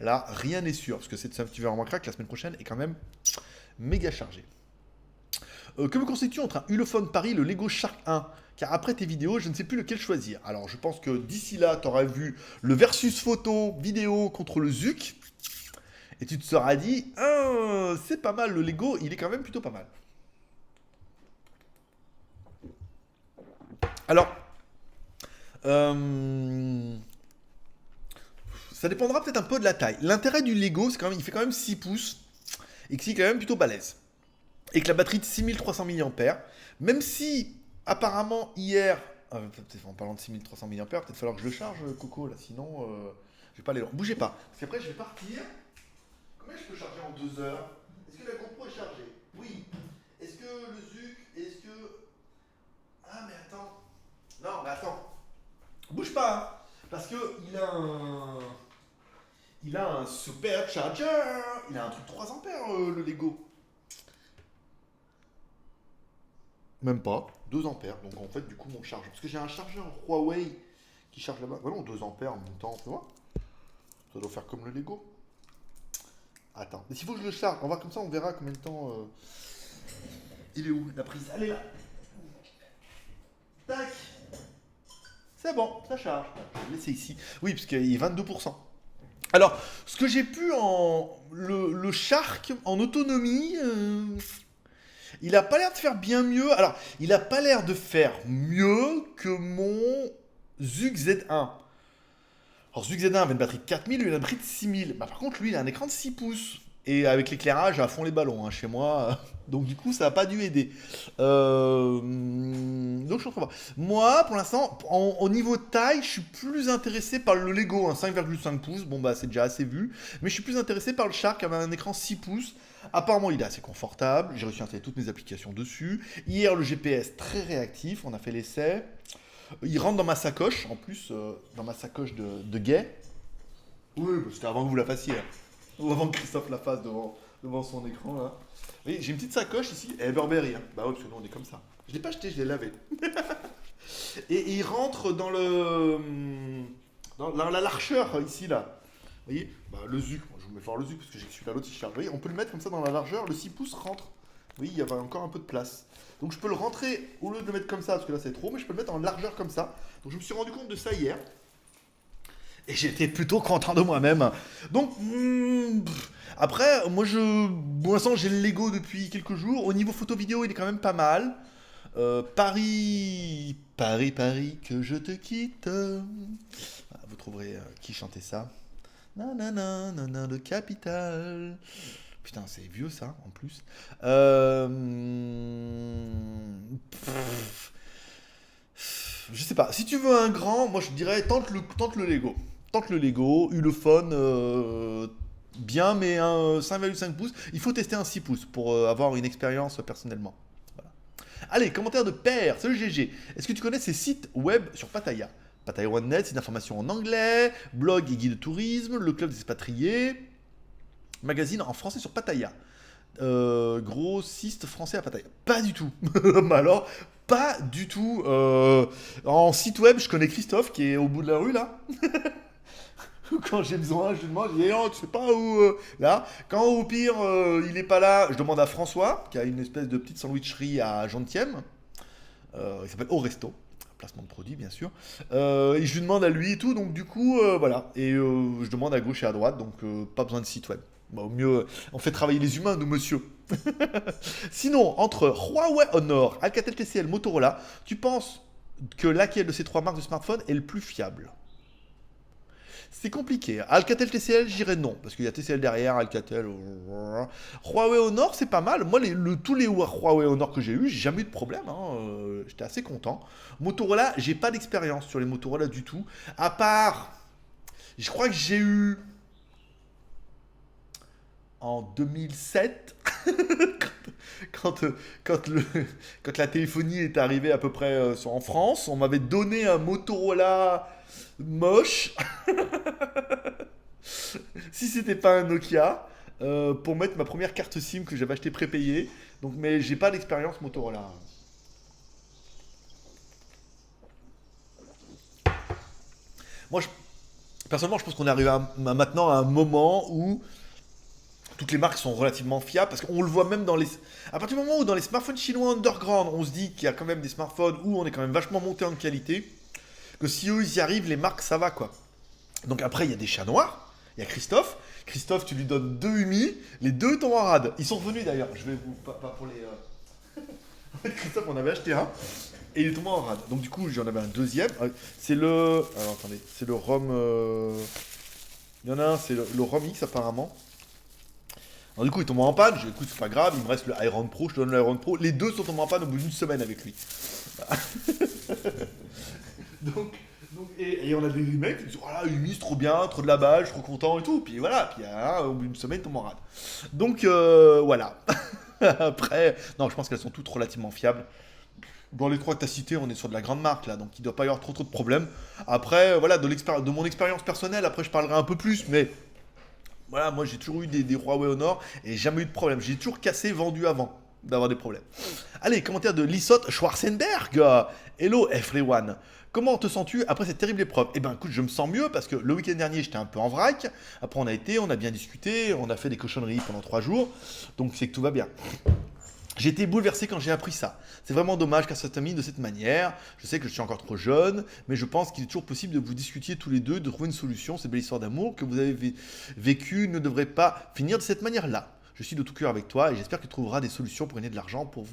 là, rien n'est sûr. Parce que tu vas remarquer que la semaine prochaine est quand même méga chargée. Que me conseilles-tu entre un Ulefone Paris et le Lego Shark 1? Car après tes vidéos, je ne sais plus lequel choisir. Alors, je pense que d'ici là, tu auras vu le versus photo, vidéo contre le Zuc. Et tu te seras dit, c'est pas mal, le Lego, il est quand même plutôt pas mal. Alors, ça dépendra peut-être un peu de la taille. L'intérêt du Lego, c'est quand même, il fait quand même 6 pouces et que c'est quand même plutôt balèze. Et que la batterie de 6300 mAh, même si apparemment hier, en parlant de 6300 mAh, peut-être falloir que je le charge, Coco, là, sinon je vais pas aller loin. Bougez pas, parce qu'après je vais partir. Combien je peux charger en 2 heures? Est-ce que la GoPro est chargée? Oui. Est-ce que le Zuc, est-ce que... Ah mais attends. Non mais attends. Bouge pas, hein, parce que il a un super charger. Il a un truc 3 ampères, le Lego. Même pas, 2 ampères. Donc en fait, du coup, mon chargeur. Parce que j'ai un chargeur Huawei qui charge là-bas. Voilà, 2 ampères en même temps, tu vois. Ça doit faire comme le Lego. Attends, mais s'il faut que je le charge, on va comme ça, on verra combien de temps. Il est où la prise? Elle est là. Tac. C'est bon, ça charge. Je vais le laisser ici. Oui, parce qu'il est 22%. Alors, ce que j'ai pu le Shark en autonomie. Il a pas l'air de faire bien mieux. Alors, il a pas l'air de faire mieux que mon Zug Z1. Alors, Zug Z1 avait une batterie de 4000, lui, il a une batterie de 6000. Bah, par contre, lui, il a un écran de 6 pouces. Et avec l'éclairage à fond les ballons, hein, chez moi. Donc du coup, ça n'a pas dû aider. Donc je suis en train de voir. Moi, pour l'instant, au niveau taille, je suis plus intéressé par le Lego, hein, 5,5 pouces. Bon, bah c'est déjà assez vu. Mais je suis plus intéressé par le Shark avec un écran 6 pouces. Apparemment, il est assez confortable. J'ai réussi à installer toutes mes applications dessus. Hier, le GPS très réactif. On a fait l'essai. Il rentre dans ma sacoche, en plus, dans ma sacoche de guet. Oui, bah, c'était avant que vous la fassiez, hein. Ou avant que Christophe la fasse devant son écran, là. Vous voyez, j'ai une petite sacoche ici, et Burberry, hein. Bah ouais, parce que nous, on est comme ça. Je l'ai pas acheté, je l'ai lavé. Et il rentre dans dans la largeur, ici, là. Vous voyez, bah, le Zuc, moi, je vous mets fort le Zuc, parce que j'ai celui-là, l'autre, il charge. Vous voyez, on peut le mettre comme ça dans la largeur, le 6 pouces rentre. Oui, il y avait encore un peu de place. Donc je peux le rentrer, au lieu de le mettre comme ça, parce que là c'est trop, mais je peux le mettre en largeur comme ça. Donc je me suis rendu compte de ça hier. Et j'étais plutôt content de moi-même. Donc, après, moi, pour l'instant, j'ai le Lego depuis quelques jours. Au niveau photo-vidéo, il est quand même pas mal. Paris, Paris, Paris, que je te quitte. Ah, vous trouverez qui chantait ça. Nanana, nanana, de capitale. Putain, c'est vieux ça, en plus. Je sais pas. Si tu veux un grand, moi je dirais tente le Lego. Tente le Lego, Ulefone, bien, mais un 5,5 pouces. Il faut tester un 6 pouces pour avoir une expérience personnellement. Voilà. Allez, commentaire de Père. Salut GG. Est-ce que tu connais ces sites web sur Pattaya? Pattaya One.net, c'est une information en anglais, blog et guide de tourisme, le club des expatriés, magazine en français sur Pattaya. Grossiste français à Pattaya. Pas du tout. Mais alors, pas du tout. En site web, je connais Christophe qui est au bout de la rue là. Quand j'ai besoin, je lui demande, je dis, oh, tu sais pas où là. Quand au pire, il est pas là, je demande à François, qui a une espèce de petite sandwicherie à Gentième. Il s'appelle Au Resto. Placement de produit, bien sûr. Et je lui demande à lui et tout, donc du coup, voilà. Et je demande à gauche et à droite, donc pas besoin de site web. Bah, au mieux, on fait travailler les humains, nous, monsieur. Sinon, entre Huawei Honor, Alcatel TCL, Motorola, tu penses que laquelle de ces trois marques de smartphone est le plus fiable? C'est compliqué. Alcatel TCL, j'irais non, parce qu'il y a TCL derrière, Alcatel. Huawei Honor, c'est pas mal. Moi, tous les Huawei Honor que j'ai eu, j'ai jamais eu de problème, hein. J'étais assez content. Motorola, j'ai pas d'expérience sur les Motorola du tout. À part, je crois que j'ai eu en 2007, quand, quand la téléphonie est arrivée à peu près en France, on m'avait donné un Motorola moche, si c'était pas un Nokia, pour mettre ma première carte SIM que j'avais acheté prépayée. Donc, mais j'ai pas d'expérience Motorola. Moi, personnellement, je pense qu'on est arrivé maintenant à un moment où toutes les marques sont relativement fiables, parce qu'on le voit même à partir du moment où dans les smartphones chinois underground, on se dit qu'il y a quand même des smartphones où on est quand même vachement monté en qualité, que si eux ils y arrivent, les marques ça va quoi. Donc après il y a des chats noirs, il y a Christophe. Christophe, tu lui donnes deux Umi, les deux tombent en rade. Ils sont revenus d'ailleurs, je vais vous... Pas pour les... Christophe, on avait acheté un, et il est tombé en rade. Donc du coup j'en avais un deuxième, c'est le... Alors attendez, c'est le ROM... Il y en a un, c'est le ROM X apparemment. Alors du coup, il tombe en panne, j'ai dit, écoute, c'est pas grave, il me reste le Iron Pro, je te donne le Iron Pro. Les deux sont tombés en panne au bout d'une semaine avec lui. Et on a des mecs qui disent, oh là, Umi, c'est trop bien, trop de la balle, je suis trop content et tout. Puis voilà, puis au bout d'une semaine, il tombe en rade. Donc voilà. Après, non, je pense qu'elles sont toutes relativement fiables. Dans les trois que tu as cités, on est sur de la grande marque là, donc il ne doit pas y avoir trop de problèmes. Après, voilà, de mon expérience personnelle, après je parlerai un peu plus, mais voilà, moi j'ai toujours eu des Huawei Honor et jamais eu de problème. J'ai toujours cassé, vendu avant d'avoir des problèmes. Allez, commentaire de Lissot Schwarzenberg. Hello everyone. Comment te sens-tu après cette terrible épreuve? Eh ben écoute, je me sens mieux parce que le week-end dernier j'étais un peu en vrac. Après on a bien discuté, on a fait des cochonneries pendant 3 jours. Donc c'est que tout va bien. J'ai été bouleversé quand j'ai appris ça. C'est vraiment dommage qu'elle se termine de cette manière. Je sais que je suis encore trop jeune, mais je pense qu'il est toujours possible de vous discuter tous les deux, de trouver une solution. Cette belle histoire d'amour que vous avez vécue ne devrait pas finir de cette manière-là. Je suis de tout cœur avec toi et j'espère que tu trouveras des solutions pour gagner de l'argent, pour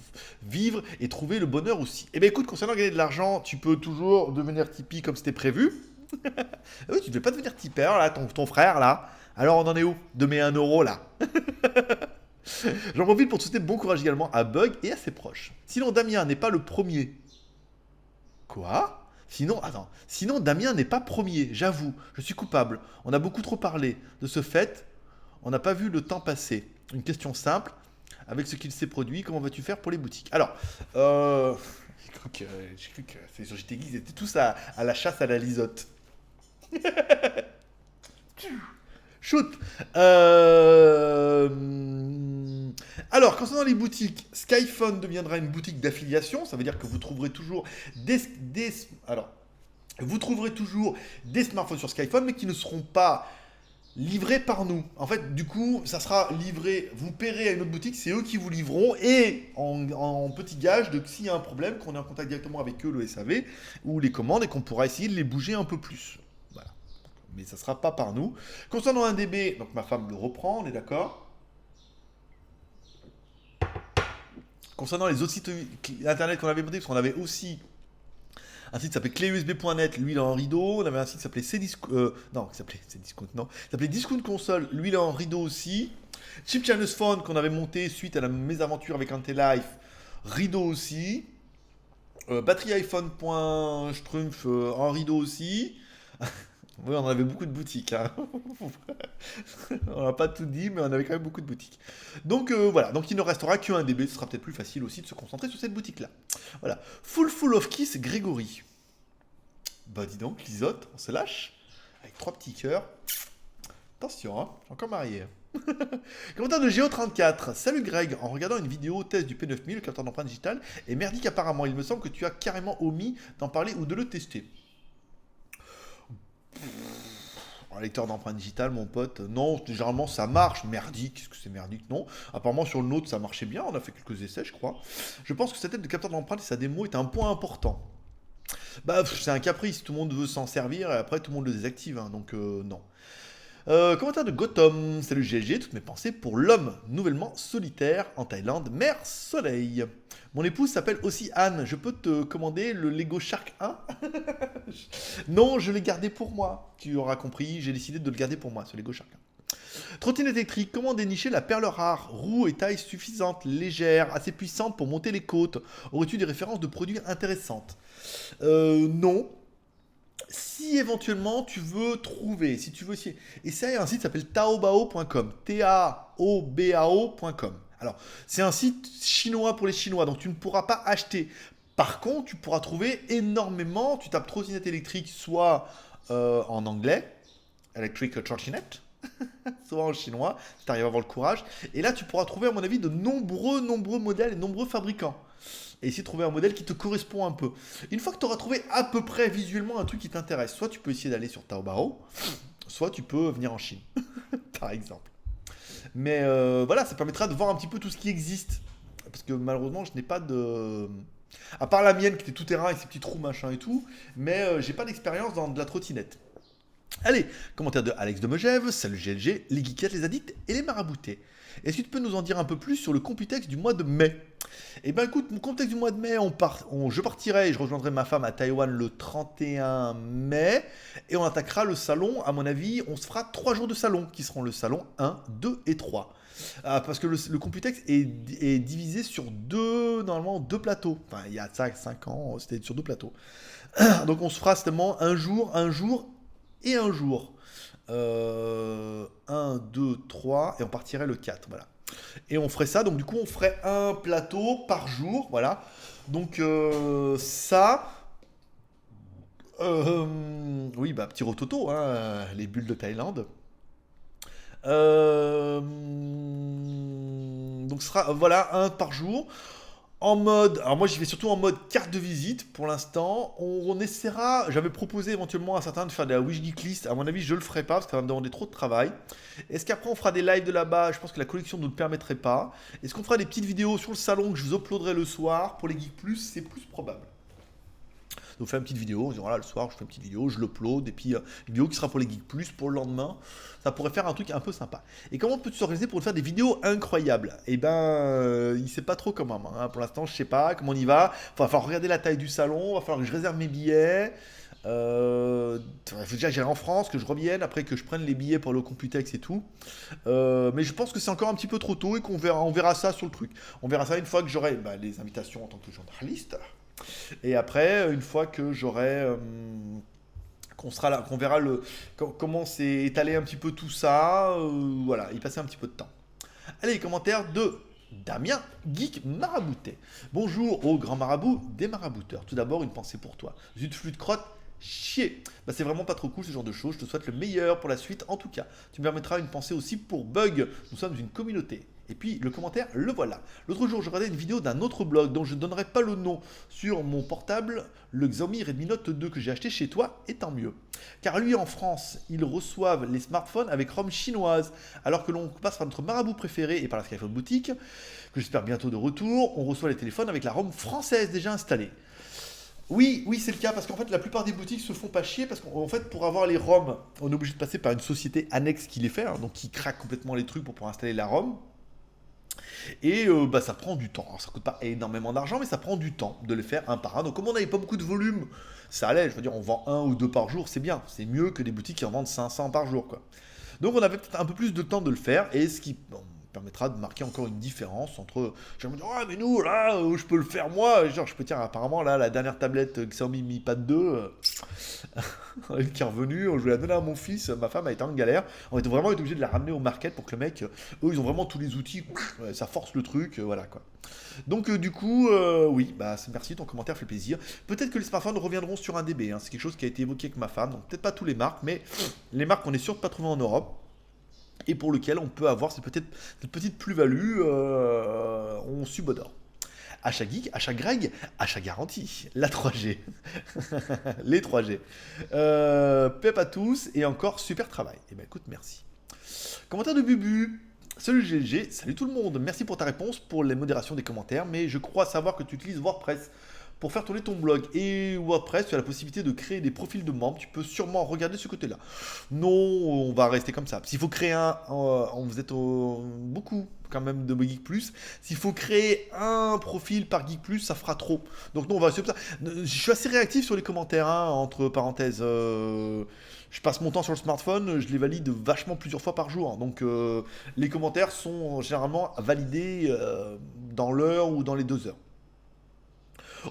vivre et trouver le bonheur aussi. Eh bien écoute, concernant gagner de l'argent, tu peux toujours devenir Tipeee comme c'était prévu. Oui, tu ne devais pas devenir tipeur, là, ton frère, là. Alors on en est où de mes 1 € là? J'en profite pour te souhaiter bon courage également à Bug et à ses proches. Sinon Damien n'est pas le premier. Quoi? Sinon, attends. Sinon Damien n'est pas premier, j'avoue, je suis coupable. On a beaucoup trop parlé. De ce fait, on n'a pas vu le temps passer. Une question simple. Avec ce qu'il s'est produit, comment vas-tu faire pour les boutiques? Alors, j'ai cru que ces sur JTG, ils étaient tous à la chasse à la lisotte. Shoot. Alors, concernant les boutiques, Skyphone deviendra une boutique d'affiliation. Ça veut dire que vous trouverez toujours vous trouverez toujours des smartphones sur Skyphone, mais qui ne seront pas livrés par nous. En fait, du coup, ça sera livré, vous paierez à une autre boutique, c'est eux qui vous livreront, et en petit gage de que s'il y a un problème, qu'on est en contact directement avec eux, le SAV, ou les commandes, et qu'on pourra essayer de les bouger un peu plus. Voilà. Mais ça ne sera pas par nous. Concernant un DB, donc ma femme le reprend, on est d'accord. Concernant les autres sites internet qu'on avait monté, parce qu'on avait aussi un site qui s'appelait cléusb.net, lui il est en rideau. On avait un site qui s'appelait qui s'appelait Discount Console, lui il est en rideau aussi. Chip Channels Phone qu'on avait monté suite à la mésaventure avec Antelife, rideau aussi. BatteryIPhone.Strumpf en rideau aussi. Oui, on avait beaucoup de boutiques. Hein. On n'a pas tout dit, mais on avait quand même beaucoup de boutiques. Donc voilà, donc il ne restera qu'un DB. Ce sera peut-être plus facile aussi de se concentrer sur cette boutique-là. Voilà. Full of Kiss, Grégory. Bah dis donc, Lisotte, on se lâche. Avec 3 petits cœurs. Attention, hein, je suis encore marié. Commentaire de Géo34. Salut Greg, en regardant une vidéo test du P9000, le capteur d'empreinte digitale, et merdique apparemment, il me semble que tu as carrément omis d'en parler ou de le tester. Un lecteur d'empreinte digitale, mon pote, non, généralement ça marche. Merdique, qu'est-ce que c'est merdique? Non. Apparemment sur le nôtre ça marchait bien, on a fait quelques essais, je crois. Je pense que cette aide de capteur d'empreinte et sa démo est un point important. Bah, c'est un caprice, tout le monde veut s'en servir et après tout le monde le désactive, hein, donc non. Commentaire de Gotham. Salut GLG, toutes mes pensées pour l'homme nouvellement solitaire en Thaïlande, mer Soleil. Mon épouse s'appelle aussi Anne. Je peux te commander le Lego Shark 1? Non, je l'ai gardé pour moi. Tu auras compris, j'ai décidé de le garder pour moi, ce Lego Shark 1. Trottinette électrique, comment dénicher la perle rare? Roue et taille suffisante, légère, assez puissante pour monter les côtes. Aurais-tu des références de produits intéressantes? Non. Si éventuellement tu veux trouver, si tu veux essayer, essaye un site qui s'appelle taobao.com, taobao.com. Alors, c'est un site chinois pour les Chinois, donc tu ne pourras pas acheter. Par contre, tu pourras trouver énormément, tu tapes trottinette électrique, soit en anglais, electric trottinette, soit en chinois, si tu arrives à avoir le courage. Et là, tu pourras trouver, à mon avis, de nombreux modèles et nombreux fabricants. Et essayer de trouver un modèle qui te correspond un peu. Une fois que tu auras trouvé à peu près visuellement un truc qui t'intéresse, soit tu peux essayer d'aller sur Taobao, soit tu peux venir en Chine, par exemple. Mais voilà, ça permettra de voir un petit peu tout ce qui existe. Parce que malheureusement, je n'ai pas de... À part la mienne qui était tout terrain avec ses petits trous machin et tout, mais j'ai pas d'expérience dans de la trottinette. Allez, commentaire de Alex de Megève, salut GLG, les geekettes, les addicts et les maraboutés. Est-ce que tu peux nous en dire un peu plus sur le Computex du mois de mai? Eh ben écoute, mon Computex du mois de mai, je partirai et je rejoindrai ma femme à Taïwan le 31 mai et on attaquera le salon, à mon avis, on se fera 3 jours de salon qui seront le salon 1, 2 et 3. Parce que le Computex est divisé sur normalement deux plateaux. Enfin, il y a 5 ans, c'était sur 2 plateaux. Donc on se fera certainement un jour et un jour. 1, 2, 3 et on partirait le 4, voilà. Et on ferait ça, donc du coup on ferait un plateau par jour, voilà. Donc ça... oui, bah petit rototo, hein, les bulles de Thaïlande. Donc ce sera, voilà, un par jour. En mode, alors moi j'y vais surtout en mode carte de visite pour l'instant. On essaiera, j'avais proposé éventuellement à certains de faire de la Wish Geek List. À mon avis, je le ferai pas parce que ça va me demander trop de travail. Est-ce qu'après on fera des lives de là-bas? Je pense que la collection ne nous le permettrait pas. Est-ce qu'on fera des petites vidéos sur le salon que je vous uploaderai le soir? Pour les Geek Plus, c'est plus probable. Donc, faire une petite vidéo, on dit voilà, le soir, je fais une petite vidéo, je l'upload, et puis une vidéo qui sera pour les Geeks Plus pour le lendemain. Ça pourrait faire un truc un peu sympa. Et comment peux-tu s'organiser pour faire des vidéos incroyables? Eh ben, il sait pas trop comment. Hein. Pour l'instant, je sais pas comment on y va. Il va falloir regarder la taille du salon, il va falloir que je réserve mes billets. Il faut déjà que j'aille en France, que je revienne, après que je prenne les billets pour le Computex et tout. Mais je pense que c'est encore un petit peu trop tôt et on verra ça sur le truc. On verra ça une fois que j'aurai les invitations en tant que journaliste. Et après, une fois que j'aurai qu'on sera là, qu'on verra comment c'est étalé un petit peu tout ça. Voilà, y passer un petit peu de temps. Allez, les commentaires de Damien Geek Maraboutet. Bonjour au grand marabout des marabouteurs. Tout d'abord, une pensée pour toi. Zut flûte crotte, chier. Bah, c'est vraiment pas trop cool ce genre de choses. Je te souhaite le meilleur pour la suite en tout cas. Tu me permettras une pensée aussi pour Bug. Nous sommes une communauté. Et puis le commentaire, le voilà. L'autre jour, je regardais une vidéo d'un autre blog dont je ne donnerai pas le nom sur mon portable, le Xiaomi Redmi Note 2 que j'ai acheté chez toi, et tant mieux. Car lui, en France, ils reçoivent les smartphones avec ROM chinoise, alors que l'on passe par notre marabout préféré et par la Skyphone Boutique, que j'espère bientôt de retour, on reçoit les téléphones avec la ROM française déjà installée. Oui, oui, c'est le cas, parce qu'en fait, la plupart des boutiques se font pas chier, parce qu'en fait, pour avoir les ROM, on est obligé de passer par une société annexe qui les fait, hein, donc qui craque complètement les trucs pour pouvoir installer la ROM. Et ça prend du temps. Alors ça coûte pas énormément d'argent, mais ça prend du temps de le faire un par un. Donc comme on n'avait pas beaucoup de volume, ça allait. Je veux dire, on vend un ou deux par jour, c'est bien. C'est mieux que des boutiques qui en vendent 500 par jour, quoi. Donc on avait peut-être un peu plus de temps de le faire, et ce qui permettra de marquer encore une différence entre. Je vais me dire, ah mais nous là, je peux le faire moi. Genre, je peux dire, apparemment là, la dernière tablette Xiaomi Mi Pad 2. Qui est revenue, je vais la donner à mon fils, ma femme a été en galère, on était vraiment obligé de la ramener au market pour que le mec, eux ils ont vraiment tous les outils, ça force le truc, voilà quoi. Donc du coup, oui, merci, ton commentaire fait plaisir. Peut-être que les smartphones reviendront sur un DB, hein. C'est quelque chose qui a été évoqué avec ma femme, donc peut-être pas tous les marques, mais les marques qu'on est sûr de pas trouver en Europe. Et pour lequel on peut avoir cette petite plus-value, on subodore. Achat geek, achat Greg, achat garanti. La 3G. Les 3G. Pep à tous et encore super travail. Eh ben écoute, merci. Commentaire de Bubu. Salut GLG, salut tout le monde. Merci pour ta réponse, pour les modérations des commentaires, mais je crois savoir que tu utilises WordPress pour faire tourner ton blog. Et WordPress, tu as la possibilité de créer des profils de membres. Tu peux sûrement regarder ce côté-là. Non, on va rester comme ça. S'il faut créer vous êtes beaucoup quand même de Geek Plus. S'il faut créer un profil par Geek Plus, ça fera trop. Donc non, on va rester comme ça. Je suis assez réactif sur les commentaires, hein, entre parenthèses. Je passe mon temps sur le smartphone, je les valide vachement plusieurs fois par jour. Donc les commentaires sont généralement validés dans l'heure ou dans les 2 heures.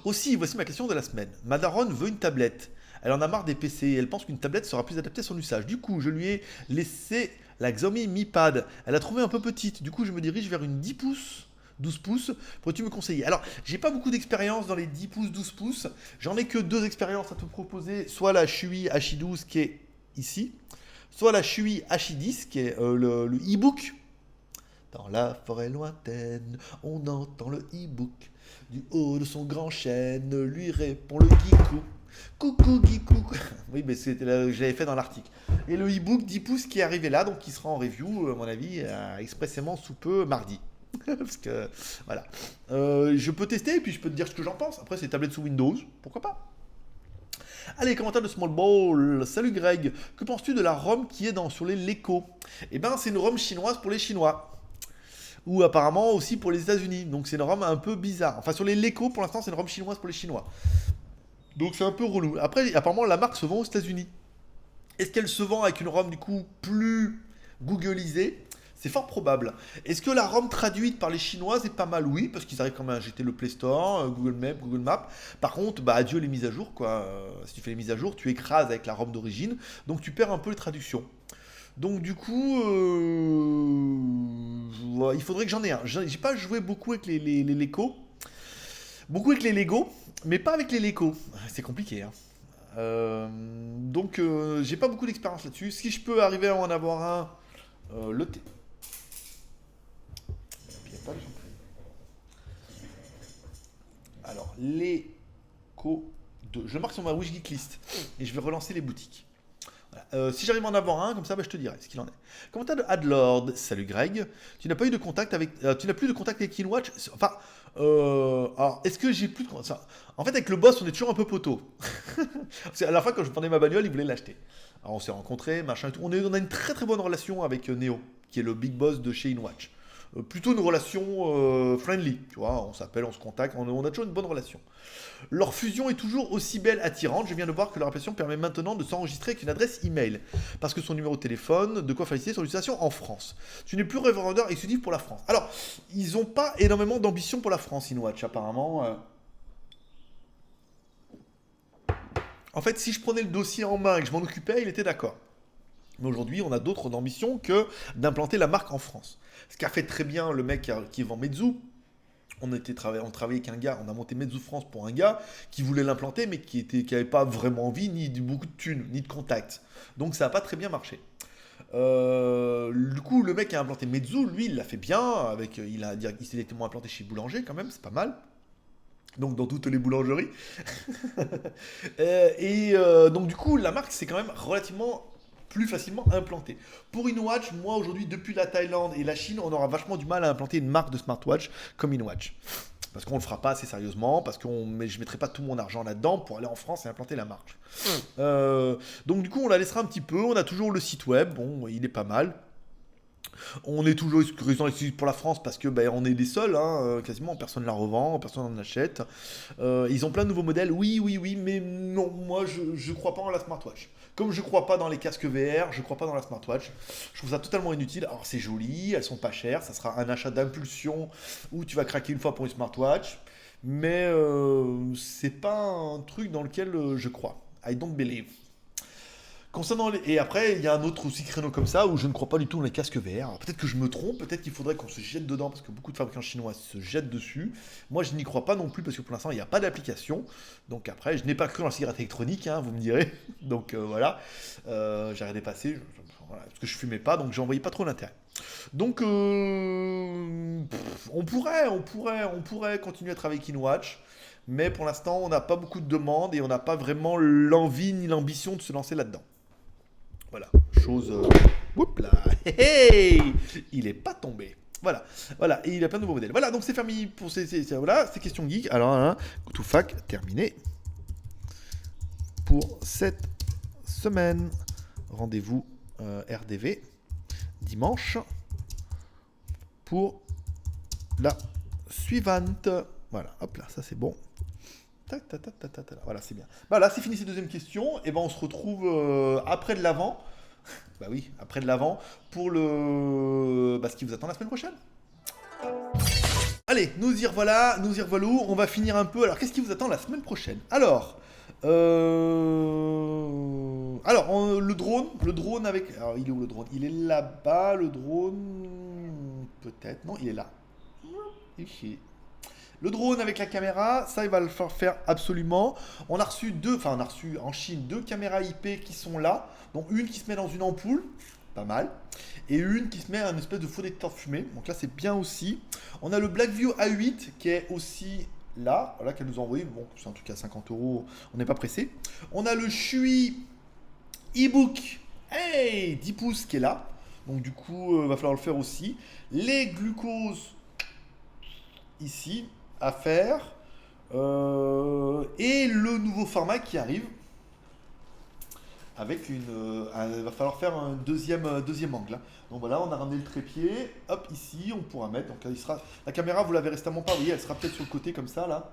Aussi, voici ma question de la semaine. Ma daronne veut une tablette. Elle en a marre des PC et elle pense qu'une tablette sera plus adaptée à son usage. Du coup, je lui ai laissé la Xiaomi Mi Pad. Elle a trouvé un peu petite. Du coup, je me dirige vers une 10 pouces. 12 pouces, pourrais-tu me conseiller? Alors, j'ai pas beaucoup d'expérience dans les 10 pouces, 12 pouces. J'en ai que 2 expériences à te proposer. Soit la Shui H12 qui est ici, soit la Shui H10 qui est le e-book. Dans la forêt lointaine, on entend le e-book. Du haut de son grand chêne, lui répond le geekou. Coucou geekou. Oui, mais je l'avais fait dans l'article. Et le e-book 10 pouces qui est arrivé là, donc qui sera en review, à mon avis, expressément sous peu, mardi. Parce que, voilà. Je peux tester et puis je peux te dire ce que j'en pense. Après, c'est tablette sous Windows, pourquoi pas? Allez, commentaire de Small Ball. Salut Greg, que penses-tu de la ROM qui est sur les Leco? Eh ben, c'est une ROM chinoise pour les Chinois. Ou apparemment aussi pour les États-Unis. Donc c'est une ROM un peu bizarre. Enfin, sur les Leco, pour l'instant, c'est une ROM chinoise pour les Chinois. Donc c'est un peu relou. Après, apparemment, la marque se vend aux États-Unis. Est-ce qu'elle se vend avec une ROM du coup plus googlisée? C'est fort probable. Est-ce que la ROM traduite par les Chinoises est pas mal? Oui, parce qu'ils arrivent quand même à jeter le Play Store, Google Maps, Google Maps. Par contre, adieu les mises à jour, quoi. Si tu fais les mises à jour, tu écrases avec la ROM d'origine. Donc tu perds un peu les traductions. Donc du coup, il faudrait que j'en ai un. J'ai pas joué beaucoup avec les Lego. Beaucoup avec les Lego, mais pas avec les Lego. C'est compliqué, hein. Donc j'ai pas beaucoup d'expérience là-dessus. Si je peux arriver à en avoir un, le thé. Alors, Lego 2. Je le marque sur ma Wish Geek List et je vais relancer les boutiques. Voilà. Si j'arrive à en avoir un, comme ça, je te dirai ce qu'il en est. Commentaire de Adlord. Salut Greg. Tu n'as pas eu de contact avec. Tu n'as plus de contact avec KeyWatch. Enfin, alors, est-ce que j'ai plus de contact? En fait, avec le boss, on est toujours un peu poteau. Parce qu'à la fin, quand je prenais ma bagnole, il voulait l'acheter. Alors, on s'est rencontrés, machin et tout. On a une très très bonne relation avec Neo, qui est le big boss de chez InWatch. plutôt une relation friendly, tu vois, on s'appelle, on se contacte, on a toujours une bonne relation. Leur fusion est toujours aussi belle, attirante. Je viens de voir que leur application permet maintenant de s'enregistrer avec une adresse email, parce que son numéro de téléphone, de quoi faciliter son utilisation en France. Tu n'es plus revendeur exclusif pour la France. Alors, ils n'ont pas énormément d'ambition pour la France, InWatch, apparemment. En fait, si je prenais le dossier en main et que je m'en occupais, il était d'accord. Mais aujourd'hui, on a d'autres ambitions que d'implanter la marque en France. Ce qu'a fait très bien le mec qui vend Meizu. On travaillait avec un gars, on a monté Meizu France pour un gars qui voulait l'implanter, mais qui avait pas vraiment envie, ni beaucoup de thunes, ni de contacts. Donc ça n'a pas très bien marché. Du coup, le mec qui a implanté Meizu, lui, il l'a fait bien. Il s'est directement implanté chez Boulanger, quand même, c'est pas mal. Donc dans toutes les boulangeries. Donc du coup, la marque, c'est quand même relativement plus facilement implantée. Pour InWatch, moi aujourd'hui, depuis la Thaïlande et la Chine, on aura vachement du mal à implanter une marque de smartwatch comme InWatch. Parce qu'on ne le fera pas assez sérieusement, parce que je ne mettrai pas tout mon argent là-dedans pour aller en France et implanter la marque. Donc du coup, on la laissera un petit peu. On a toujours le site web, bon, il est pas mal. On est toujours exclusif pour la France parce que on est les seuls, hein, quasiment personne ne la revend, personne n'en achète. Ils ont plein de nouveaux modèles, oui, mais non, moi je crois pas en la smartwatch. Comme je crois pas dans les casques VR, je crois pas dans la smartwatch. Je trouve ça totalement inutile. Alors c'est joli, elles sont pas chères, ça sera un achat d'impulsion où tu vas craquer une fois pour une smartwatch, mais c'est pas un truc dans lequel je crois. I don't believe. Et après, il y a un autre aussi créneau comme ça où je ne crois pas du tout dans les casques VR. Alors, peut-être que je me trompe, peut-être qu'il faudrait qu'on se jette dedans parce que beaucoup de fabricants chinois se jettent dessus. Moi, je n'y crois pas non plus parce que pour l'instant, il n'y a pas d'application. Donc après, je n'ai pas cru dans la cigarette électronique, hein, vous me direz. Donc voilà, j'ai arrêté de passer voilà, parce que je fumais pas, donc j'en voyais pas trop l'intérêt. Donc on pourrait continuer à travailler avec InWatch. Mais pour l'instant, on n'a pas beaucoup de demandes et on n'a pas vraiment l'envie ni l'ambition de se lancer là-dedans. Voilà, chose. Oups là, il est pas tombé. Voilà, et il a plein de nouveaux modèles. Voilà, donc c'est fermé pour ces questions geek. Alors, hein, GoToFac, terminé pour cette semaine. Rendez-vous RDV dimanche pour la suivante. Voilà, hop là, ça c'est bon. Voilà, c'est bien. Voilà, c'est fini ces deuxièmes questions. Et ben on se retrouve après de l'avant. Bah oui, après de l'avant pour ce qui vous attend la semaine prochaine. Allez, nous y revoilà, on va finir un peu. Alors, qu'est-ce qui vous attend la semaine prochaine? Alors, le drone avec... Alors, il est où le drone? Il est là-bas, le drone... Peut-être, non, il est là. Ici. Le drone avec la caméra, ça il va le faire absolument. On a reçu en Chine deux caméras IP qui sont là. Donc une qui se met dans une ampoule, pas mal. Et une qui se met à un espèce de faux détecteur de fumée. Donc là c'est bien aussi. On a le Blackview A8 qui est aussi là. Voilà qu'elle nous a envoyé. Bon, c'est un truc à 50 €, on n'est pas pressé. On a le Shui e-book, 10 pouces qui est là. Donc du coup, va falloir le faire aussi. Les glucoses ici à faire et le nouveau format qui arrive avec il va falloir faire un deuxième angle, hein. Donc voilà, on a ramené le trépied, hop, ici on pourra mettre, donc la caméra vous l'avez récemment pas, vous voyez, elle sera peut-être sur le côté comme ça là,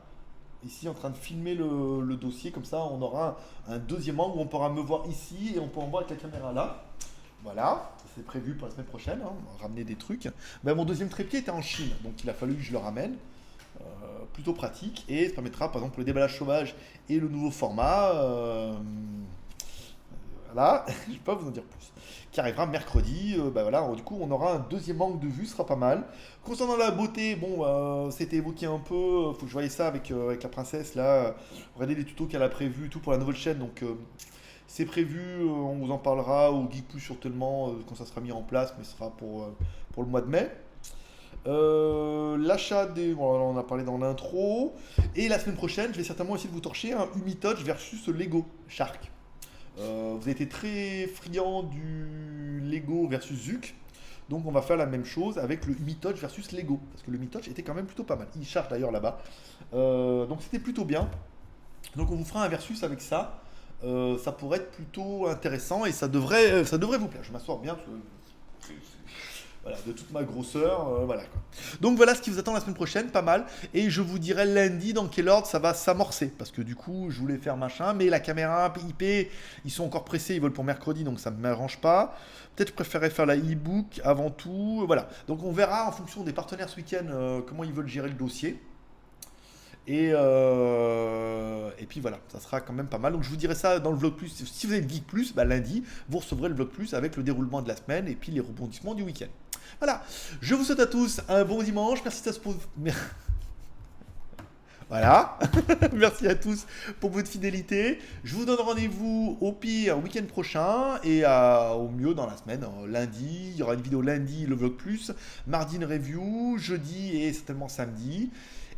ici en train de filmer le dossier, comme ça on aura un deuxième angle où on pourra me voir ici et on pourra me voir avec la caméra là. Voilà, c'est prévu pour la semaine prochaine, hein, on va ramener des trucs. Ben, mon deuxième trépied était en Chine, donc il a fallu que je le ramène. Plutôt pratique et ça permettra par exemple pour le déballage sauvage et le nouveau format voilà, je ne vais pas vous en dire plus, qui arrivera mercredi. Voilà, du coup on aura un deuxième angle de vue, ce sera pas mal. Concernant la beauté, bon, c'était évoqué un peu, faut que je voie ça avec la princesse là, regardez les tutos qu'elle a prévus, tout pour la nouvelle chaîne, donc c'est prévu, on vous en parlera au Geek Plus certainement quand ça sera mis en place, mais ce sera pour le mois de mai. L'achat des... Bon, on en a parlé dans l'intro. Et la semaine prochaine, je vais certainement essayer de vous torcher un Humitouch versus Lego Shark. Vous avez été très friand du Lego versus Zuc. Donc on va faire la même chose avec le Humitouch versus Lego. Parce que le Humitouch était quand même plutôt pas mal. Il charge d'ailleurs là-bas. Donc c'était plutôt bien. Donc on vous fera un versus avec ça. Ça pourrait être plutôt intéressant et ça devrait vous plaire. Je vais m'asseoir bien parce que Voilà, de toute ma grosseur, voilà quoi. Donc voilà ce qui vous attend la semaine prochaine, pas mal. Et je vous dirai lundi dans quel ordre ça va s'amorcer. Parce que du coup, je voulais faire machin, mais la caméra IP, ils sont encore pressés, ils veulent pour mercredi, donc ça ne m'arrange pas. Peut-être je préférerais faire la e-book avant tout. Voilà. Donc on verra en fonction des partenaires ce week-end comment ils veulent gérer le dossier. Et puis voilà, ça sera quand même pas mal. Donc je vous dirai ça dans le vlog plus. Si vous avez le Geek Plus, bah, lundi, vous recevrez le vlog plus avec le déroulement de la semaine et puis les rebondissements du week-end. Voilà, je vous souhaite à tous un bon dimanche. Merci à tous. Voilà, merci à tous pour votre fidélité. Je vous donne rendez-vous au pire week-end prochain et au mieux dans la semaine. Lundi, il y aura une vidéo lundi, le vlog plus. Mardi, une review. Jeudi et certainement samedi.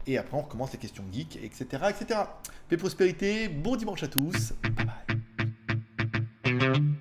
Et après, on recommence les questions geeks, etc. etc. Paix, prospérité, bon dimanche à tous. Bye bye.